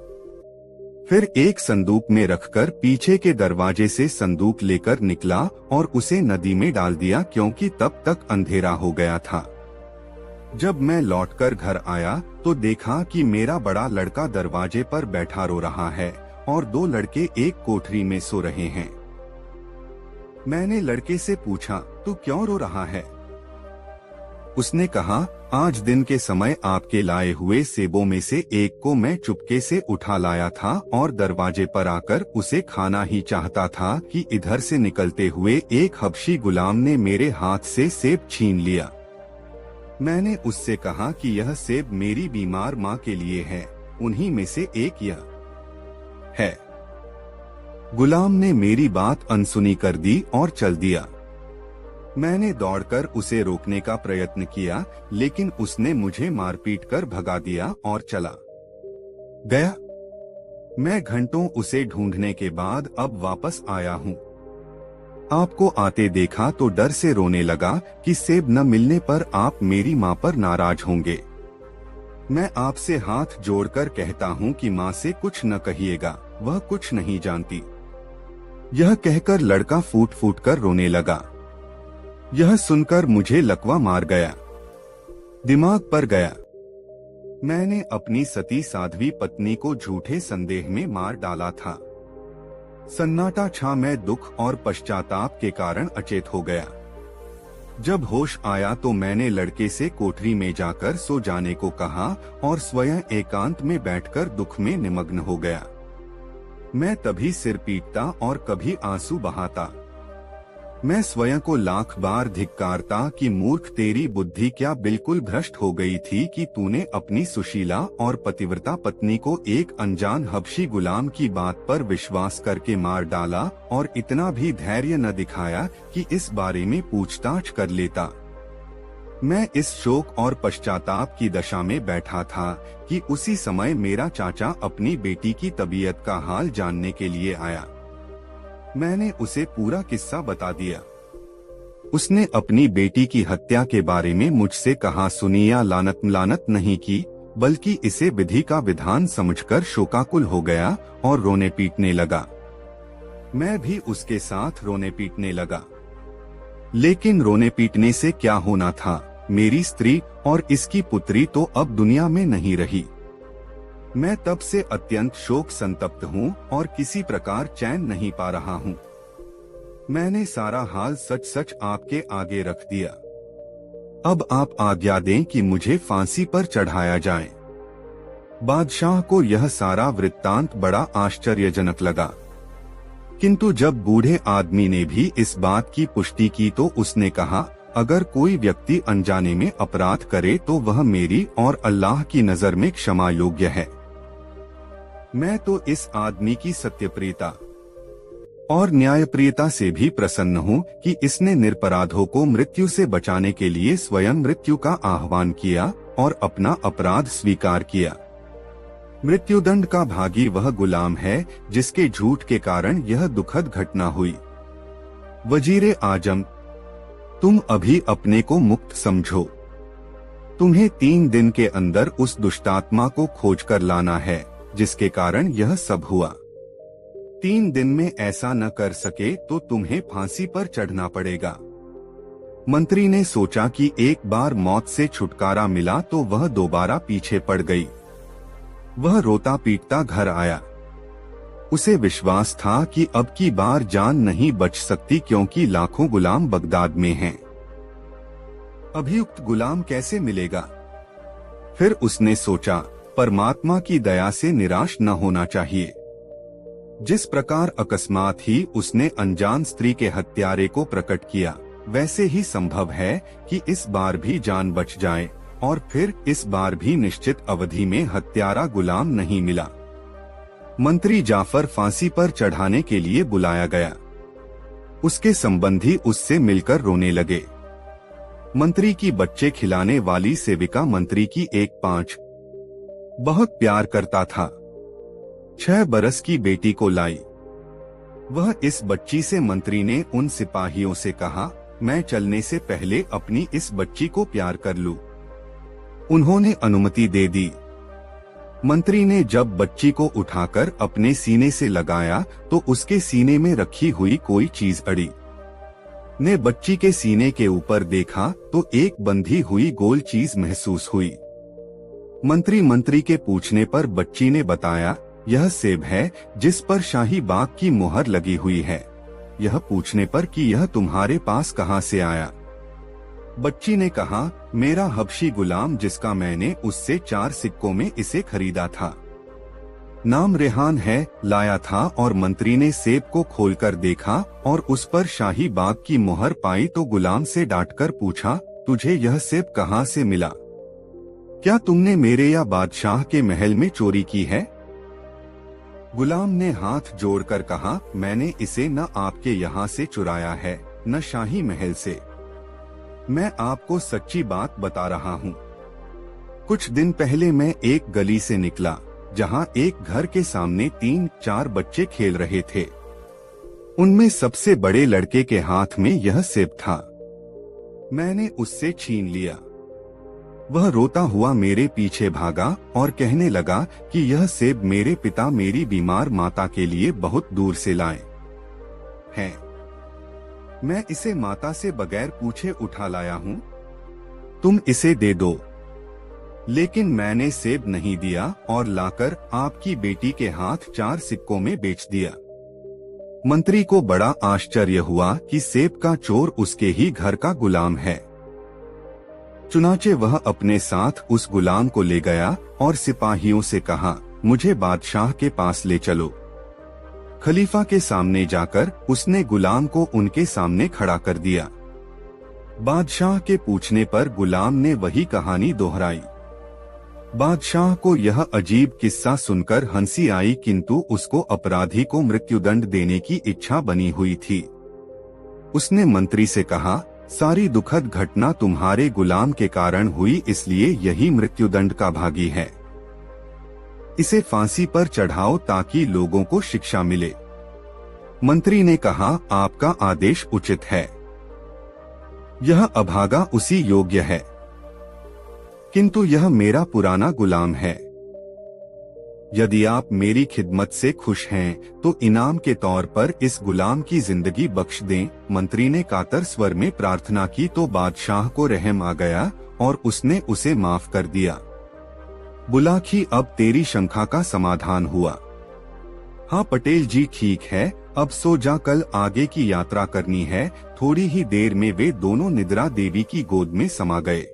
फिर एक संदूक में रखकर पीछे के दरवाजे से संदूक लेकर निकला और उसे नदी में डाल दिया, क्योंकि तब तक अंधेरा हो गया था। जब मैं लौटकर घर आया तो देखा कि मेरा बड़ा लड़का दरवाजे पर बैठा रो रहा है और 2 लड़के एक कोठरी में सो रहे हैं। मैंने लड़के से पूछा, तू क्यों रो रहा है? उसने कहा, आज दिन के समय आपके लाए हुए सेबों में से एक को मैं चुपके से उठा लाया था और दरवाजे पर आकर उसे खाना ही चाहता था कि इधर से निकलते हुए एक हबशी गुलाम ने मेरे हाथ से सेब छीन लिया। मैंने उससे कहा कि यह सेब मेरी बीमार माँ के लिए है, उन्हीं में से एक यह है। गुलाम ने मेरी बात अनसुनी कर दी और चल दिया। मैंने दौड़कर उसे रोकने का प्रयत्न किया, लेकिन उसने मुझे मारपीट कर भगा दिया और चला गया। मैं घंटों उसे ढूंढने के बाद अब वापस आया हूँ। आपको आते देखा तो डर से रोने लगा कि सेब न मिलने पर आप मेरी माँ पर नाराज होंगे। मैं आपसे हाथ जोड़कर कहता हूँ कि माँ से कुछ न कहिएगा, वह कुछ नहीं जानती। यह कहकर लड़का फूट फूट कर रोने लगा। यह सुनकर मुझे लकवा मार गया, दिमाग पर गया। मैंने अपनी सती साध्वी पत्नी को झूठे संदेह में मार डाला था। सन्नाटा छा, मैं दुख और पश्चाताप के कारण अचेत हो गया। जब होश आया तो मैंने लड़के से कोठरी में जाकर सो जाने को कहा और स्वयं एकांत में बैठकर दुख में निमग्न हो गया। मैं तभी सिर पीटता और कभी आंसू बहाता। मैं स्वयं को लाख बार धिक्कारता कि मूर्ख, तेरी बुद्धि क्या बिल्कुल भ्रष्ट हो गई थी कि तूने अपनी सुशीला और पतिव्रता पत्नी को एक अनजान हबशी गुलाम की बात पर विश्वास करके मार डाला और इतना भी धैर्य न दिखाया कि इस बारे में पूछताछ कर लेता। मैं इस शोक और पश्चाताप की दशा में बैठा था कि उसी समय मेरा चाचा अपनी बेटी की तबीयत का हाल जानने के लिए आया। मैंने उसे पूरा किस्सा बता दिया। उसने अपनी बेटी की हत्या के बारे में मुझसे कहा सुनी या लानत नहीं की, बल्कि इसे विधि का विधान समझकर शोकाकुल हो गया और रोने पीटने लगा। मैं भी उसके साथ रोने पीटने लगा। लेकिन रोने पीटने से क्या होना था, मेरी स्त्री और इसकी पुत्री तो अब दुनिया में नहीं रही। मैं तब से अत्यंत शोक संतप्त हूँ और किसी प्रकार चैन नहीं पा रहा हूँ। मैंने सारा हाल सच सच आपके आगे रख दिया। अब आप आज्ञा दें कि मुझे फांसी पर चढ़ाया जाए। बादशाह को यह सारा वृत्तांत बड़ा आश्चर्यजनक लगा, किंतु जब बूढ़े आदमी ने भी इस बात की पुष्टि की तो उसने कहा, अगर कोई व्यक्ति अनजाने में अपराध करे तो वह मेरी और अल्लाह की नजर में क्षमा योग्य है। मैं तो इस आदमी की सत्यप्रियता और न्यायप्रियता से भी प्रसन्न हूँ कि इसने निरपराधों को मृत्यु से बचाने के लिए स्वयं मृत्यु का आह्वान किया और अपना अपराध स्वीकार किया। मृत्युदंड का भागी वह गुलाम है जिसके झूठ के कारण यह दुखद घटना हुई। वजीरे आजम, तुम अभी अपने को मुक्त समझो। तुम्हें 3 दिन के अंदर उस दुष्टात्मा को खोज कर लाना है जिसके कारण यह सब हुआ। 3 दिन में ऐसा न कर सके तो तुम्हें फांसी पर चढ़ना पड़ेगा। मंत्री ने सोचा कि एक बार मौत से छुटकारा मिला तो वह दोबारा पीछे पड़ गई। वह रोता पीटता घर आया। उसे विश्वास था कि अब की बार जान नहीं बच सकती क्योंकि लाखों गुलाम बगदाद में हैं। अभियुक्त गुलाम कैसे मिलेगा? फिर उसने सोचा, परमात्मा की दया से निराश न होना चाहिए। जिस प्रकार अकस्मात ही उसने अनजान स्त्री के हत्यारे को प्रकट किया, वैसे ही संभव है कि इस बार भी जान बच जाए और फिर इस बार भी निश्चित अवधि में हत्यारा गुलाम नहीं मिला। मंत्री जाफर फांसी पर चढ़ाने के लिए बुलाया गया। उसके संबंधी उससे मिलकर रोने लगे। मंत्री की बच्चे खिलाने वाली सेविका मंत्री की 1 बहुत प्यार करता था। 6 बरस की बेटी को लाई। वह इस बच्ची से मंत्री ने उन सिपाहियों से कहा, मैं चलने से पहले अपनी इस बच्ची को प्यार कर लूं। उन्होंने अनुमति दे दी। मंत्री ने जब बच्ची को उठाकर अपने सीने से लगाया तो उसके सीने में रखी हुई कोई चीज अड़ी। ने बच्ची के सीने के ऊपर देखा तो एक बंधी हुई गोल चीज महसूस हुई। मंत्री के पूछने पर बच्ची ने बताया, यह सेब है जिस पर शाही बाग की मुहर लगी हुई है। यह पूछने पर कि यह तुम्हारे पास कहाँ से आया? बच्ची ने कहा, मेरा हबशी गुलाम जिसका मैंने उससे 4 सिक्कों में इसे खरीदा था। नाम रेहान है, लाया था। और मंत्री ने सेब को खोलकर देखा और उस पर शाही बाग की मुहर पाई तो गुलाम से डांटकर पूछा, तुझे यह सेब कहाँ से मिला? क्या तुमने मेरे या बादशाह के महल में चोरी की है? गुलाम ने हाथ जोड़कर कहा, मैंने इसे न आपके यहाँ से चुराया है न शाही महल से। मैं आपको सच्ची बात बता रहा हूँ। कुछ दिन पहले मैं एक गली से निकला जहाँ एक घर के सामने 3-4 बच्चे खेल रहे थे। उनमें सबसे बड़े लड़के के हाथ में यह सेब था। मैंने उससे छीन लिया। वह रोता हुआ मेरे पीछे भागा और कहने लगा कि यह सेब मेरे पिता मेरी बीमार माता के लिए बहुत दूर से लाए हैं। मैं इसे माता से बगैर पूछे उठा लाया हूँ। तुम इसे दे दो। लेकिन मैंने सेब नहीं दिया और लाकर आपकी बेटी के हाथ 4 सिक्कों में बेच दिया। मंत्री को बड़ा आश्चर्य हुआ कि सेब का चोर उसके ही घर का गुलाम है। चुनाचे वह अपने साथ उस गुलाम को ले गया और सिपाहियों से कहा, मुझे बादशाह के पास ले चलो। खलीफा के सामने जाकर उसने गुलाम को उनके सामने खड़ा कर दिया। बादशाह के पूछने पर गुलाम ने वही कहानी दोहराई। बादशाह को यह अजीब किस्सा सुनकर हंसी आई, किंतु उसको अपराधी को मृत्युदंड देने की इच्छा बनी हुई थी। उसने मंत्री से कहा, सारी दुखद घटना तुम्हारे गुलाम के कारण हुई, इसलिए यही मृत्युदंड का भागी है। इसे फांसी पर चढ़ाओ ताकि लोगों को शिक्षा मिले। मंत्री ने कहा, आपका आदेश उचित है। यह अभागा उसी योग्य है, किंतु यह मेरा पुराना गुलाम है। यदि आप मेरी खिदमत से खुश हैं तो इनाम के तौर पर इस गुलाम की जिंदगी बख्श दें। मंत्री ने कातर स्वर में प्रार्थना की तो बादशाह को रहम आ गया और उसने उसे माफ कर दिया। बुलाखी, अब तेरी शंका का समाधान हुआ। हाँ पटेल जी, ठीक है, अब सो जा, कल आगे की यात्रा करनी है। थोड़ी ही देर में वे दोनों निद्रा देवी की गोद में समा गए।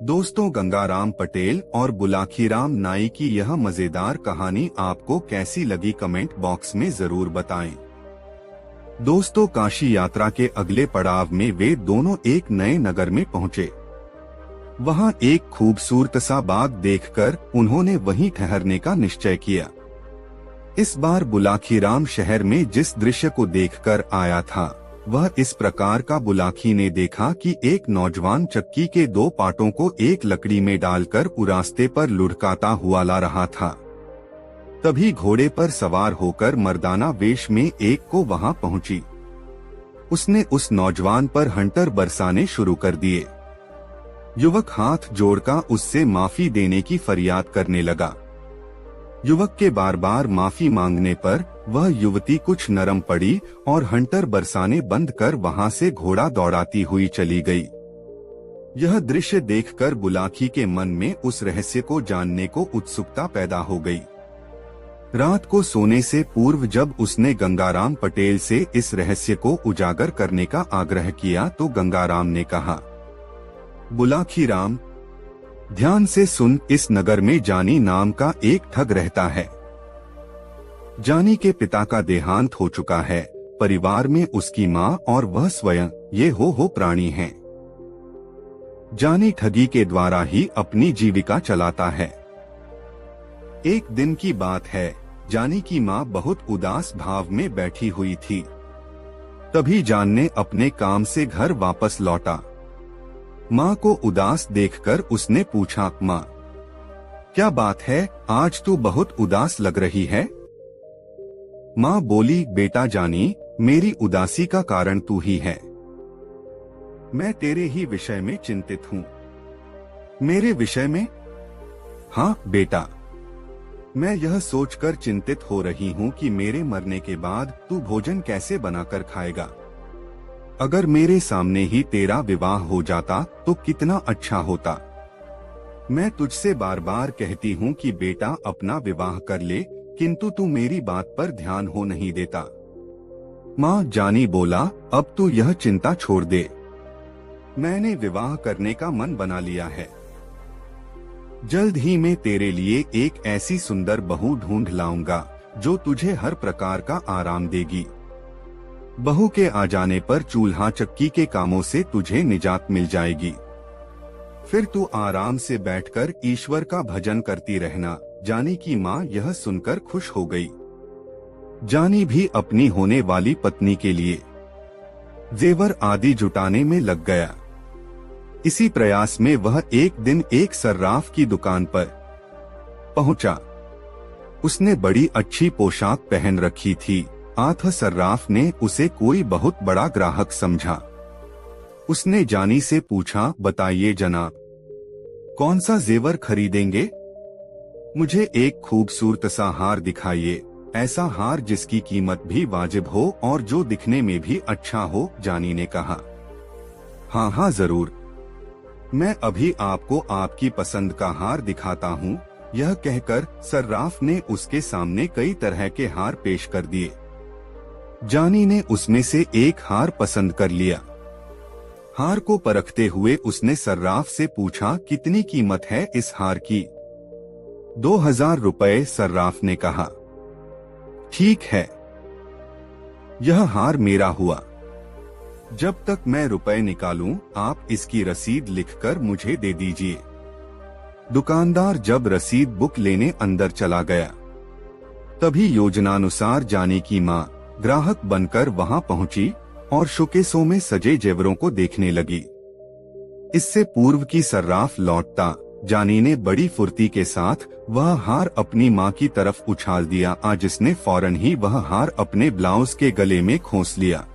दोस्तों, गंगाराम पटेल और बुलाखीराम नाई की यह मजेदार कहानी आपको कैसी लगी कमेंट बॉक्स में जरूर बताएं। दोस्तों, काशी यात्रा के अगले पड़ाव में वे दोनों एक नए नगर में पहुंचे। वहां एक खूबसूरत सा बाग देखकर उन्होंने वहीं ठहरने का निश्चय किया। इस बार बुलाखीराम शहर में जिस दृश्य को देखकर आया था वह इस प्रकार का बुलाखी ने देखा कि एक नौजवान चक्की के दो पाटों को एक लकड़ी में डालकर रास्ते पर लुढ़काता हुआ ला रहा था। तभी घोड़े पर सवार होकर मर्दाना वेश में एक को वहां पहुंची। उसने उस नौजवान पर हंटर बरसाने शुरू कर दिए। युवक हाथ जोड़कर उससे माफी देने की फरियाद करने लगा। युवक के बार बार माफी मांगने पर वह युवती कुछ नरम पड़ी और हंटर बरसाने बंद कर वहां से घोड़ा दौड़ाती हुई चली गई। यह दृश्य देखकर बुलाखी के मन में उस रहस्य को जानने को उत्सुकता पैदा हो गई। रात को सोने से पूर्व जब उसने गंगाराम पटेल से इस रहस्य को उजागर करने का आग्रह किया तो गंगाराम ने कहा, बुलाखीराम, ध्यान से सुन, इस नगर में जानी नाम का एक ठग रहता है। जानी के पिता का देहांत हो चुका है। परिवार में उसकी माँ और वह स्वयं ये हो प्राणी हैं। जानी ठगी के द्वारा ही अपनी जीविका चलाता है। एक दिन की बात है, जानी की माँ बहुत उदास भाव में बैठी हुई थी। तभी जान ने अपने काम से घर वापस लौटा। माँ को उदास देखकर उसने पूछा, माँ, क्या बात है, आज तू बहुत उदास लग रही है? माँ बोली, बेटा जानी, मेरी उदासी का कारण तू ही है। मैं तेरे ही विषय में चिंतित हूँ। मेरे विषय में? हाँ बेटा, मैं यह सोचकर चिंतित हो रही हूँ कि मेरे मरने के बाद तू भोजन कैसे बनाकर खाएगा। अगर मेरे सामने ही तेरा विवाह हो जाता तो कितना अच्छा होता। मैं तुझसे बार बार कहती हूँ कि बेटा अपना विवाह कर ले, किंतु तू मेरी बात पर ध्यान हो नहीं देता। माँ जानी बोला, अब तू यह चिंता छोड़ दे। मैंने विवाह करने का मन बना लिया है। जल्द ही मैं तेरे लिए एक ऐसी सुंदर बहू ढूंढ लाऊंगा जो तुझे हर प्रकार का आराम देगी। बहू के आ जाने पर चूल्हा चक्की के कामों से तुझे निजात मिल जाएगी। फिर तू आराम से बैठकर ईश्वर का भजन करती रहना। जानी की माँ यह सुनकर खुश हो गई। जानी भी अपनी होने वाली पत्नी के लिए जेवर आदि जुटाने में लग गया। इसी प्रयास में वह एक दिन एक सर्राफ की दुकान पर पहुंचा। उसने बड़ी अच्छी पोशाक पहन रखी थी। आथ सर्राफ ने उसे कोई बहुत बड़ा ग्राहक समझा। उसने जानी से पूछा, बताइए जनाब, कौन सा जेवर खरीदेंगे? मुझे एक खूबसूरत सा हार दिखाइए, ऐसा हार जिसकी कीमत भी वाजिब हो और जो दिखने में भी अच्छा हो। जानी ने कहा, हाँ हाँ जरूर, मैं अभी आपको आपकी पसंद का हार दिखाता हूँ। यह कहकर सर्राफ ने उसके सामने कई तरह के हार पेश कर दिए। जानी ने उसमें से एक हार पसंद कर लिया। हार को परखते हुए उसने सर्राफ से पूछा, कितनी कीमत है इस हार की? 2000 रुपए, सर्राफ ने कहा। ठीक है, यह हार मेरा हुआ। जब तक मैं रुपए निकालूं, आप इसकी रसीद लिखकर मुझे दे दीजिए। दुकानदार जब रसीद बुक लेने अंदर चला गया, तभी योजनानुसार जानी की माँ ग्राहक बनकर वहां पहुंची और शोकेसों में सजे जेवरों को देखने लगी। इससे पूर्व की सर्राफ लौटता, जानी ने बड़ी फुर्ती के साथ वह हार अपनी माँ की तरफ उछाल दिया, जिसने फौरन ही वह हार अपने ब्लाउज के गले में खोस लिया।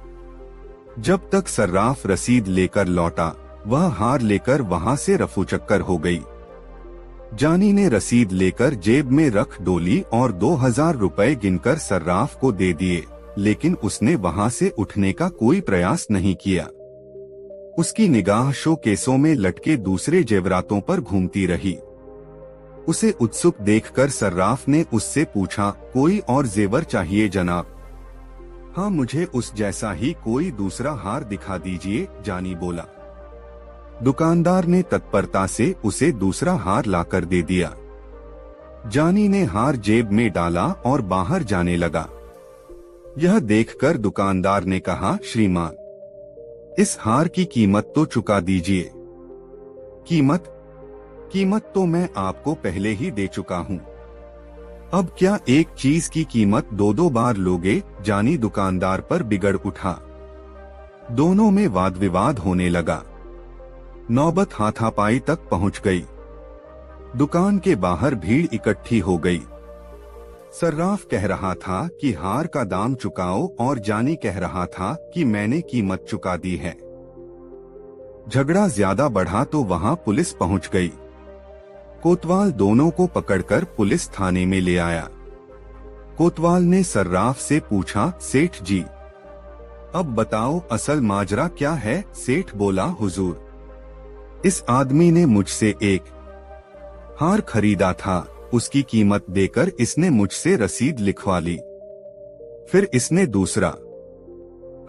जब तक सर्राफ रसीद लेकर लौटा, वह हार लेकर वहां से रफूचक्कर हो गई। जानी ने रसीद लेकर जेब में रख डोली और 2000 रुपए गिनकर सर्राफ को दे दिए, लेकिन उसने वहां से उठने का कोई प्रयास नहीं किया। उसकी निगाह शोकेसों में लटके दूसरे जेवरातों पर घूमती रही। उसे उत्सुक देखकर सर्राफ ने उससे पूछा, कोई और जेवर चाहिए जनाब? हाँ, मुझे उस जैसा ही कोई दूसरा हार दिखा दीजिए, जानी बोला। दुकानदार ने तत्परता से उसे दूसरा हार लाकर दे दिया। जानी ने हार जेब में डाला और बाहर जाने लगा। यह देखकर दुकानदार ने कहा, श्रीमान, इस हार की कीमत तो चुका दीजिए। कीमत तो मैं आपको पहले ही दे चुका हूँ। अब क्या एक चीज की कीमत दो दो बार लोगे? जानी दुकानदार पर बिगड़ उठा। दोनों में वाद विवाद होने लगा। नौबत हाथापाई तक पहुंच गई। दुकान के बाहर भीड़ इकट्ठी हो गई। सर्राफ कह रहा था कि हार का दाम चुकाओ और जानी कह रहा था कि मैंने कीमत चुका दी है। झगड़ा ज्यादा बढ़ा तो वहां पुलिस पहुंच गई। कोतवाल दोनों को पकड़कर पुलिस थाने में ले आया। कोतवाल ने सर्राफ से पूछा, सेठ जी, अब बताओ असल माजरा क्या है? सेठ बोला, हुजूर, इस आदमी ने मुझसे एक हार खरीदा था, उसकी कीमत देकर इसने मुझसे रसीद लिखवा ली। फिर इसने दूसरा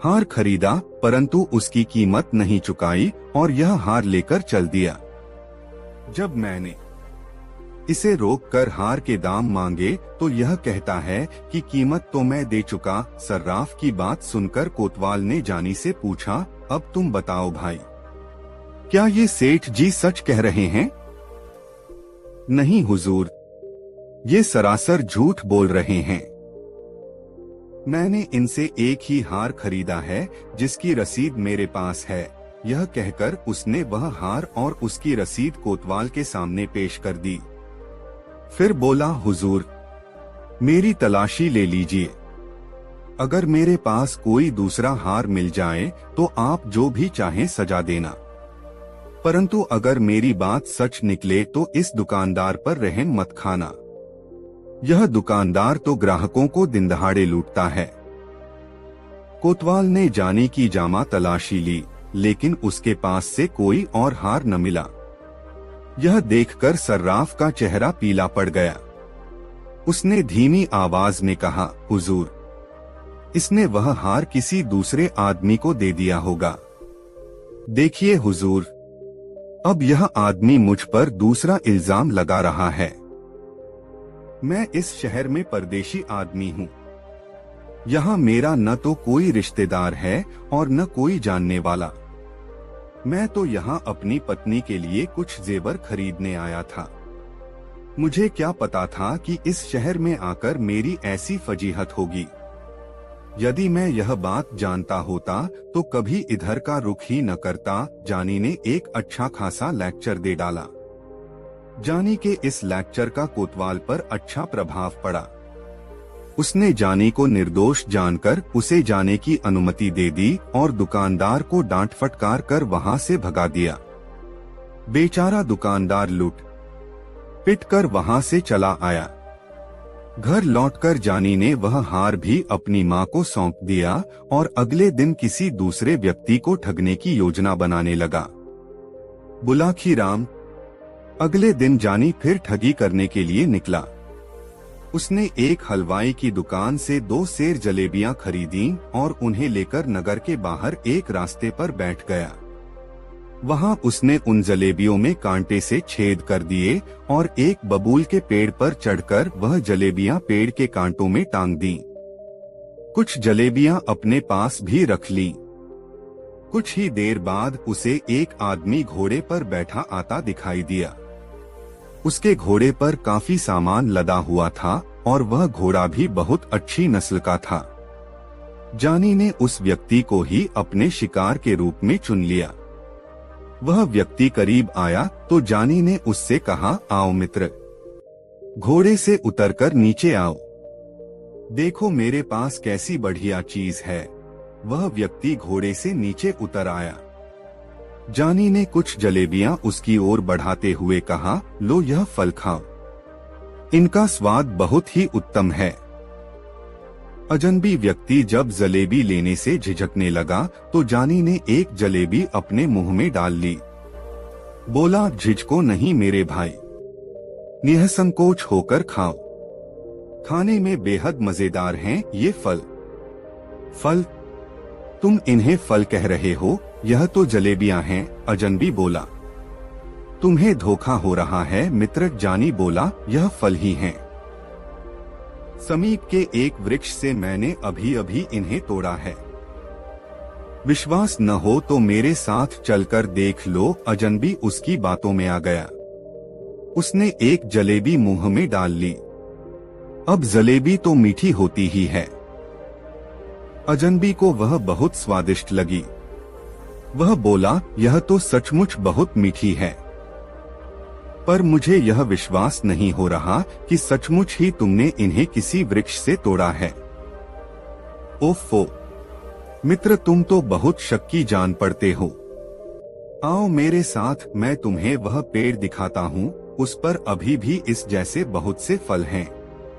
हार खरीदा परंतु उसकी कीमत नहीं चुकाई और यह हार लेकर चल दिया। जब मैंने इसे रोककर हार के दाम मांगे तो यह कहता है कि कीमत तो मैं दे चुका। सर्राफ की बात सुनकर कोतवाल ने जानी से पूछा, अब तुम बताओ भाई, क्या ये सेठ जी सच कह रहे हैं? नहीं हुजूर, ये सरासर झूठ बोल रहे हैं। मैंने इनसे एक ही हार खरीदा है जिसकी रसीद मेरे पास है। यह कहकर उसने वह हार और उसकी रसीद कोतवाल के सामने पेश कर दी। फिर बोला, हुजूर, मेरी तलाशी ले लीजिए। अगर मेरे पास कोई दूसरा हार मिल जाए तो आप जो भी चाहें सजा देना, परंतु अगर मेरी बात सच निकले तो इस दुकानदार पर रहम मत खाना। यह दुकानदार तो ग्राहकों को दिन दहाड़े लूटता है। कोतवाल ने जानी की जामा तलाशी ली, लेकिन उसके पास से कोई और हार न मिला। यह देखकर सर्राफ का चेहरा पीला पड़ गया। उसने धीमी आवाज में कहा, हुजूर, इसने वह हार किसी दूसरे आदमी को दे दिया होगा। देखिए हुजूर, अब यह आदमी मुझ पर दूसरा इल्जाम लगा रहा है। मैं इस शहर में परदेशी आदमी हूँ। यहाँ मेरा न तो कोई रिश्तेदार है और न कोई जानने वाला। मैं तो यहाँ अपनी पत्नी के लिए कुछ जेवर खरीदने आया था। मुझे क्या पता था कि इस शहर में आकर मेरी ऐसी फजीहत होगी। यदि मैं यह बात जानता होता तो कभी इधर का रुख ही न करता। जानी ने एक अच्छा खासा लेक्चर दे डाला। जानी के इस लेक्चर का कोतवाल पर अच्छा प्रभाव पड़ा। उसने जानी को निर्दोष जानकर उसे जाने की अनुमति दे दी और दुकानदार को डांट फटकार कर वहां से भगा दिया। बेचारा दुकानदार लूट पिट कर वहां से चला आया। घर लौटकर जानी ने वह हार भी अपनी मां को सौंप दिया और अगले दिन किसी दूसरे व्यक्ति को ठगने की योजना बनाने लगा। बुलाखीराम। अगले दिन जानी फिर ठगी करने के लिए निकला। उसने एक हलवाई की दुकान से 2 सेर जलेबियां खरीदी और उन्हें लेकर नगर के बाहर एक रास्ते पर बैठ गया। वहां उसने उन जलेबियों में कांटे से छेद कर दिए और एक बबूल के पेड़ पर चढ़कर वह जलेबियां पेड़ के कांटों में टांग दी। कुछ जलेबियां अपने पास भी रख ली। कुछ ही देर बाद उसे एक आदमी घोड़े पर बैठा आता दिखाई दिया। उसके घोड़े पर काफी सामान लदा हुआ था और वह घोड़ा भी बहुत अच्छी नस्ल का था। जानी ने उस व्यक्ति को ही अपने शिकार के रूप में चुन लिया। वह व्यक्ति करीब आया तो जानी ने उससे कहा, आओ मित्र, घोड़े से उतरकर नीचे आओ, देखो मेरे पास कैसी बढ़िया चीज है। वह व्यक्ति घोड़े से नीचे उतर आया। जानी ने कुछ जलेबियां उसकी ओर बढ़ाते हुए कहा, लो यह फल खाओ, इनका स्वाद बहुत ही उत्तम है। अजनबी व्यक्ति जब जलेबी लेने से झिझकने लगा तो जानी ने एक जलेबी अपने मुंह में डाल ली। बोला, झिझको नहीं मेरे भाई, निःसंकोच होकर खाओ, खाने में बेहद मजेदार हैं ये फल। फल? तुम इन्हें फल कह रहे हो, यह तो जलेबियां हैं। अजनबी बोला, तुम्हें धोखा हो रहा है मित्र। जानी बोला, यह फल ही हैं। समीप के एक वृक्ष से मैंने अभी अभी इन्हें तोड़ा है। विश्वास न हो तो मेरे साथ चलकर देख लो। अजनबी उसकी बातों में आ गया। उसने एक जलेबी मुंह में डाल ली। अब जलेबी तो मीठी होती ही है। अजनबी को वह बहुत स्वादिष्ट लगी। वह बोला, यह तो सचमुच बहुत मीठी है, पर मुझे यह विश्वास नहीं हो रहा कि सचमुच ही तुमने इन्हें किसी वृक्ष से तोड़ा है। ओफो मित्र, तुम तो बहुत शक्की जान पड़ते हो। आओ मेरे साथ, मैं तुम्हें वह पेड़ दिखाता हूँ। उस पर अभी भी इस जैसे बहुत से फल हैं।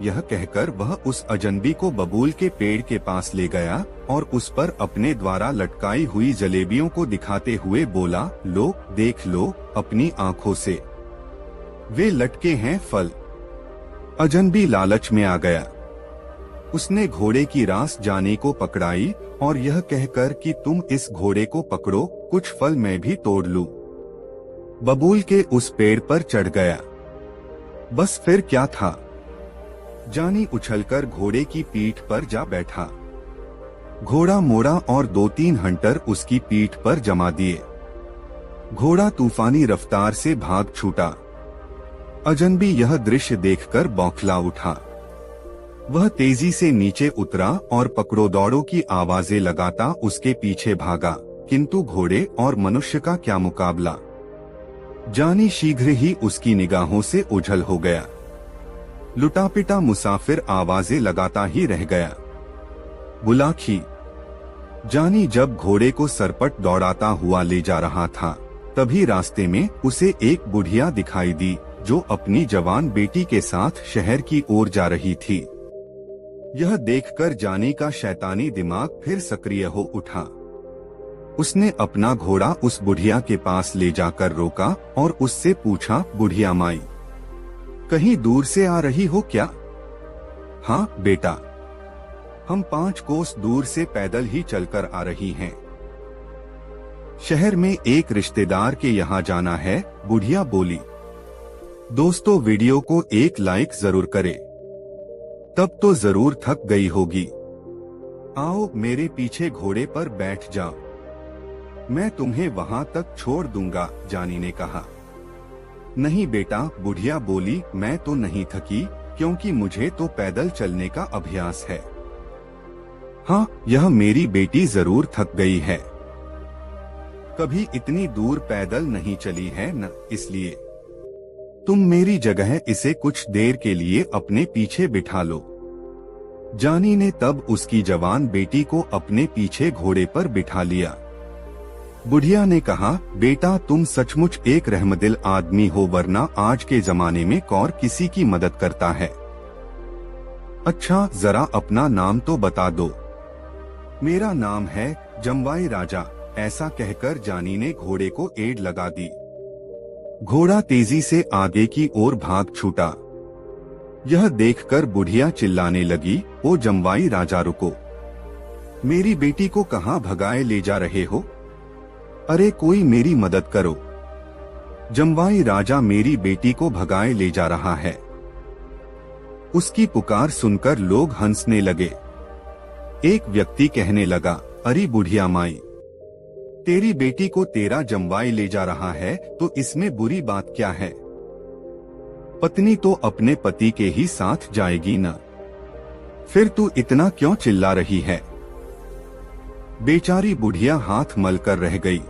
यह कहकर वह उस अजनबी को बबूल के पेड़ के पास ले गया और उस पर अपने द्वारा लटकाई हुई जलेबियों को दिखाते हुए बोला, लो देख लो अपनी आंखों से, वे लटके हैं फल। अजनबी लालच में आ गया। उसने घोड़े की रास जाने को पकड़ाई और यह कहकर कि तुम इस घोड़े को पकड़ो, कुछ फल मैं भी तोड़ लूं। बबूल के उस पेड़ पर चढ़ गया। बस फिर क्या था, जानी उछलकर घोड़े की पीठ पर जा बैठा। घोड़ा मोड़ा और 2-3 हंटर उसकी पीठ पर जमा दिए। घोड़ा तूफानी रफ्तार से भाग छूटा। अजनबी यह दृश्य देखकर बौखला उठा। वह तेजी से नीचे उतरा और पकड़ो दौड़ो की आवाजें लगाता उसके पीछे भागा, किंतु घोड़े और मनुष्य का क्या मुकाबला। जानी शीघ्र ही उसकी निगाहों से ओझल हो गया। लुटापिटा मुसाफिर आवाजें लगाता ही रह गया। बुलाखी। जानी जब घोड़े को सरपट दौड़ाता हुआ ले जा रहा था, तभी रास्ते में उसे एक बुढ़िया दिखाई दी जो अपनी जवान बेटी के साथ शहर की ओर जा रही थी। यह देखकर जानी का शैतानी दिमाग फिर सक्रिय हो उठा। उसने अपना घोड़ा उस बुढ़िया के पास ले जाकर रोका और उससे पूछा, बुढ़िया माई, कहीं दूर से आ रही हो क्या? हाँ बेटा, हम 5 कोस दूर से पैदल ही चलकर आ रही हैं। शहर में एक रिश्तेदार के यहाँ जाना है, बुढ़िया बोली। दोस्तों, वीडियो को एक लाइक जरूर करें, तब तो जरूर थक गई होगी। आओ मेरे पीछे घोड़े पर बैठ जाओ, मैं तुम्हें वहां तक छोड़ दूंगा, जानी ने कहा। नहीं बेटा, बुढ़िया बोली, मैं तो नहीं थकी, क्योंकि मुझे तो पैदल चलने का अभ्यास है। हाँ, यह मेरी बेटी जरूर थक गई है, कभी इतनी दूर पैदल नहीं चली है न, इसलिए तुम मेरी जगह इसे कुछ देर के लिए अपने पीछे बिठा लो। जानी ने तब उसकी जवान बेटी को अपने पीछे घोड़े पर बिठा लिया। बुढ़िया ने कहा, बेटा तुम सचमुच एक रहमदिल आदमी हो, वरना आज के जमाने में कौन किसी की मदद करता है। अच्छा, जरा अपना नाम तो बता दो। मेरा नाम है जमवाई राजा, ऐसा कहकर जानी ने घोड़े को एड़ लगा दी। घोड़ा तेजी से आगे की ओर भाग छूटा। यह देखकर बुढ़िया चिल्लाने लगी, ओ जमवाई राजा रुको, मेरी बेटी को कहाँ भगाए ले जा रहे हो? अरे कोई मेरी मदद करो, जमवाई राजा मेरी बेटी को भगाए ले जा रहा है। उसकी पुकार सुनकर लोग हंसने लगे। एक व्यक्ति कहने लगा, अरे बुढ़िया माई, तेरी बेटी को तेरा जमवाई ले जा रहा है तो इसमें बुरी बात क्या है? पत्नी तो अपने पति के ही साथ जाएगी न, फिर तू इतना क्यों चिल्ला रही है? बेचारी बुढ़िया हाथ मलकर रह गई।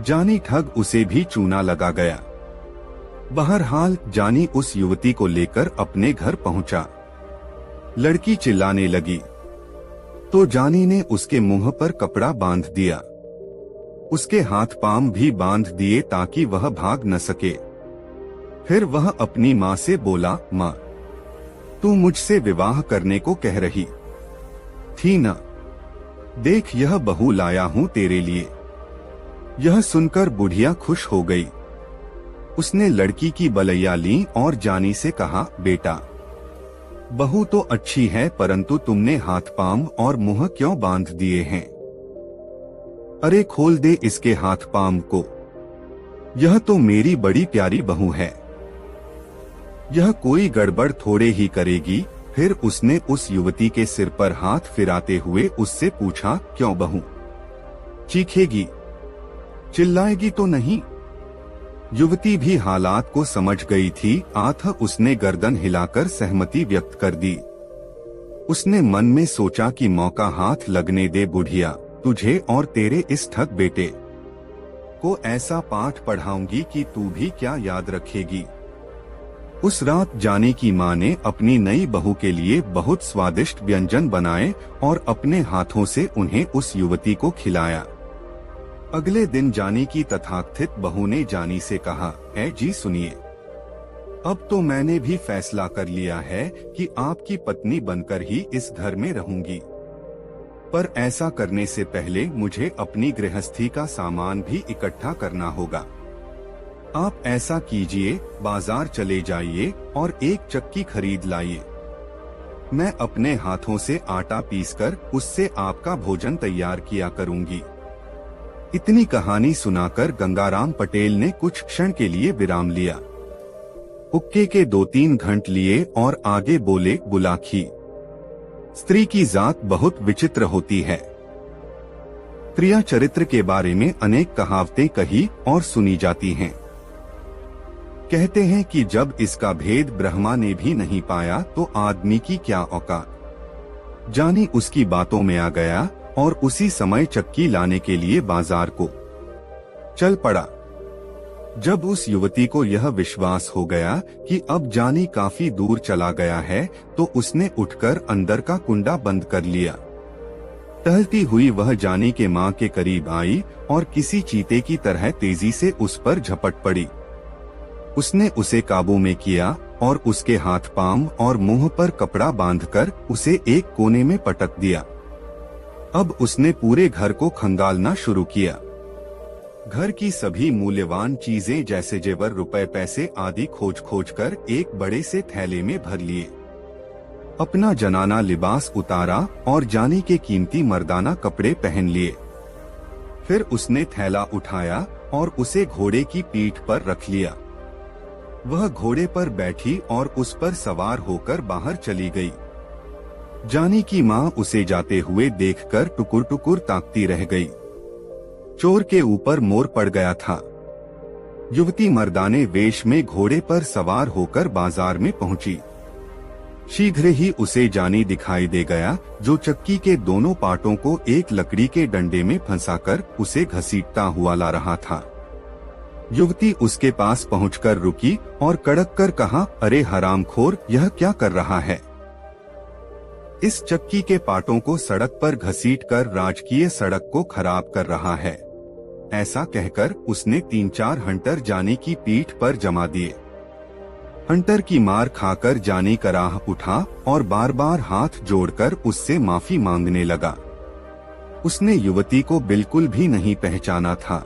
जानी ठग उसे भी चूना लगा गया। बहरहाल जानी उस युवती को लेकर अपने घर पहुंचा। लड़की चिल्लाने लगी तो जानी ने उसके मुंह पर कपड़ा बांध दिया। उसके हाथ पांव भी बांध दिए ताकि वह भाग न सके। फिर वह अपनी माँ से बोला, माँ, तू मुझसे विवाह करने को कह रही थी ना? देख, यह बहू लाया हूँ तेरे लिए। यह सुनकर बुढ़िया खुश हो गई। उसने लड़की की बलैया ली और जानी से कहा, बेटा, बहू तो अच्छी है, परंतु तुमने हाथ पांव और मुंह क्यों बांध दिए हैं? अरे खोल दे इसके हाथ पांव को, यह तो मेरी बड़ी प्यारी बहू है। यह कोई गड़बड़ थोड़े ही करेगी, फिर उसने उस युवती के सिर पर हाथ फिराते हुए उससे पूछा, क्यों बहू? चीखेगी? चिल्लाएगी तो नहीं? युवती भी हालात को समझ गई थी, अतः उसने गर्दन हिलाकर सहमति व्यक्त कर दी। उसने मन में सोचा कि मौका हाथ लगने दे बुढ़िया, तुझे और तेरे इस ठग बेटे को ऐसा पाठ पढ़ाऊंगी कि तू भी क्या याद रखेगी। उस रात जानी की माँ ने अपनी नई बहू के लिए बहुत स्वादिष्ट व्यंजन बनाए और अपने हाथों से उन्हें उस युवती को खिलाया। अगले दिन जानी की तथाकथित बहू ने जानी से कहा, ऐ जी सुनिए, अब तो मैंने भी फैसला कर लिया है कि आपकी पत्नी बनकर ही इस घर में रहूंगी, पर ऐसा करने से पहले मुझे अपनी गृहस्थी का सामान भी इकट्ठा करना होगा। आप ऐसा कीजिए, बाजार चले जाइए और एक चक्की खरीद लाइए। मैं अपने हाथों से आटा पीसकर उससे आपका भोजन तैयार किया करूंगी। इतनी कहानी सुनाकर गंगाराम पटेल ने कुछ क्षण के लिए विराम लिया। हुक्के के 2-3 घंट लिए और आगे बोले, बुलाखी, स्त्री की जात बहुत विचित्र होती है। प्रिया चरित्र के बारे में अनेक कहावतें कही और सुनी जाती हैं। कहते हैं कि जब इसका भेद ब्रह्मा ने भी नहीं पाया तो आदमी की क्या औकात। जानी उसकी बातों में आ गया और उसी समय चक्की लाने के लिए बाजार को चल पड़ा। जब उस युवती को यह विश्वास हो गया कि अब जानी काफी दूर चला गया है, तो उसने उठकर अंदर का कुंडा बंद कर लिया। टहलती हुई वह जानी के मां के करीब आई और किसी चीते की तरह तेजी से उस पर झपट पड़ी। उसने उसे काबू में किया और उसके हाथ पांव और मुंह पर कपड़ा बांधकर उसे एक कोने में पटक दिया। अब उसने पूरे घर को खंगालना शुरू किया। घर की सभी मूल्यवान चीजें जैसे जेवर, रुपए, पैसे आदि खोज कर एक बड़े से थैले में भर लिए। अपना जनाना लिबास उतारा और जानी के कीमती मर्दाना कपड़े पहन लिए। फिर उसने थैला उठाया और उसे घोड़े की पीठ पर रख लिया। वह घोड़े पर बैठी और उस पर सवार होकर बाहर चली गई। जानी की मां उसे जाते हुए देखकर टुकुर टुकुर ताकती रह गई। चोर के ऊपर मोर पड़ गया था। युवती मर्दाने वेश में घोड़े पर सवार होकर बाजार में पहुंची। शीघ्र ही उसे जानी दिखाई दे गया, जो चक्की के दोनों पाटों को एक लकड़ी के डंडे में फंसाकर उसे घसीटता हुआ ला रहा था। युवती उसके पास पहुंचकर रुकी और कड़क कर कहा, अरे हरामखोर, यह क्या कर रहा है? इस चक्की के पाटों को सड़क पर घसीटकर राजकीय सड़क को खराब कर रहा है। ऐसा कहकर उसने 3-4 हंटर जानी की पीठ पर जमा दिए। हंटर की मार खाकर जानी कराह उठा और बार बार हाथ जोड़कर उससे माफी मांगने लगा। उसने युवती को बिल्कुल भी नहीं पहचाना था।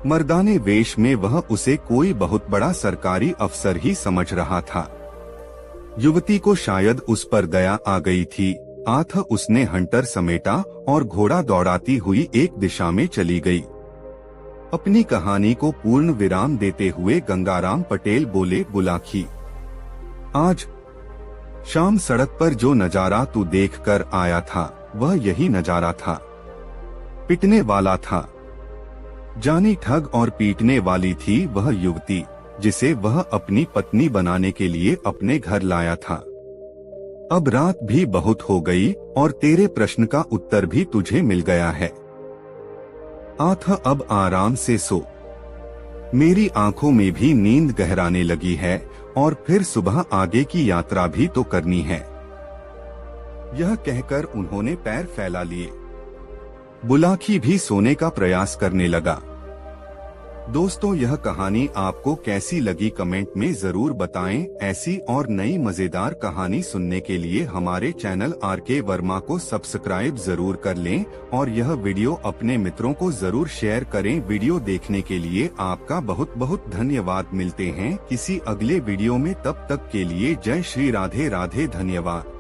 मर्दाने वेश में वह उसे कोई बहुत बड़ा सरकारी अफसर ही समझ रहा था। युवती को शायद उस पर दया आ गई थी, अतः उसने हंटर समेटा और घोड़ा दौड़ाती हुई एक दिशा में चली गई। अपनी कहानी को पूर्ण विराम देते हुए गंगाराम पटेल बोले, बुलाखी, आज शाम सड़क पर जो नजारा तू देखकर आया था, वह यही नजारा था। पिटने वाला था। जानी ठग और पीटने वाली थी वह युवती, जिसे वह अपनी पत्नी बनाने के लिए अपने घर लाया था। अब रात भी बहुत हो गई और तेरे प्रश्न का उत्तर भी तुझे मिल गया है। अतः अब आराम से सो। मेरी आंखों में भी नींद गहराने लगी है और फिर सुबह आगे की यात्रा भी तो करनी है। यह कहकर उन्होंने पैर फैला लिए। बुलाखी भी सोने का प्रयास करने लगा। दोस्तों, यह कहानी आपको कैसी लगी कमेंट में जरूर बताएं। ऐसी और नई मजेदार कहानी सुनने के लिए हमारे चैनल आरके वर्मा को सब्सक्राइब जरूर कर लें और यह वीडियो अपने मित्रों को जरूर शेयर करें। वीडियो देखने के लिए आपका बहुत बहुत धन्यवाद। मिलते हैं किसी अगले वीडियो में, तब तक के लिए जय श्री राधे राधे। धन्यवाद।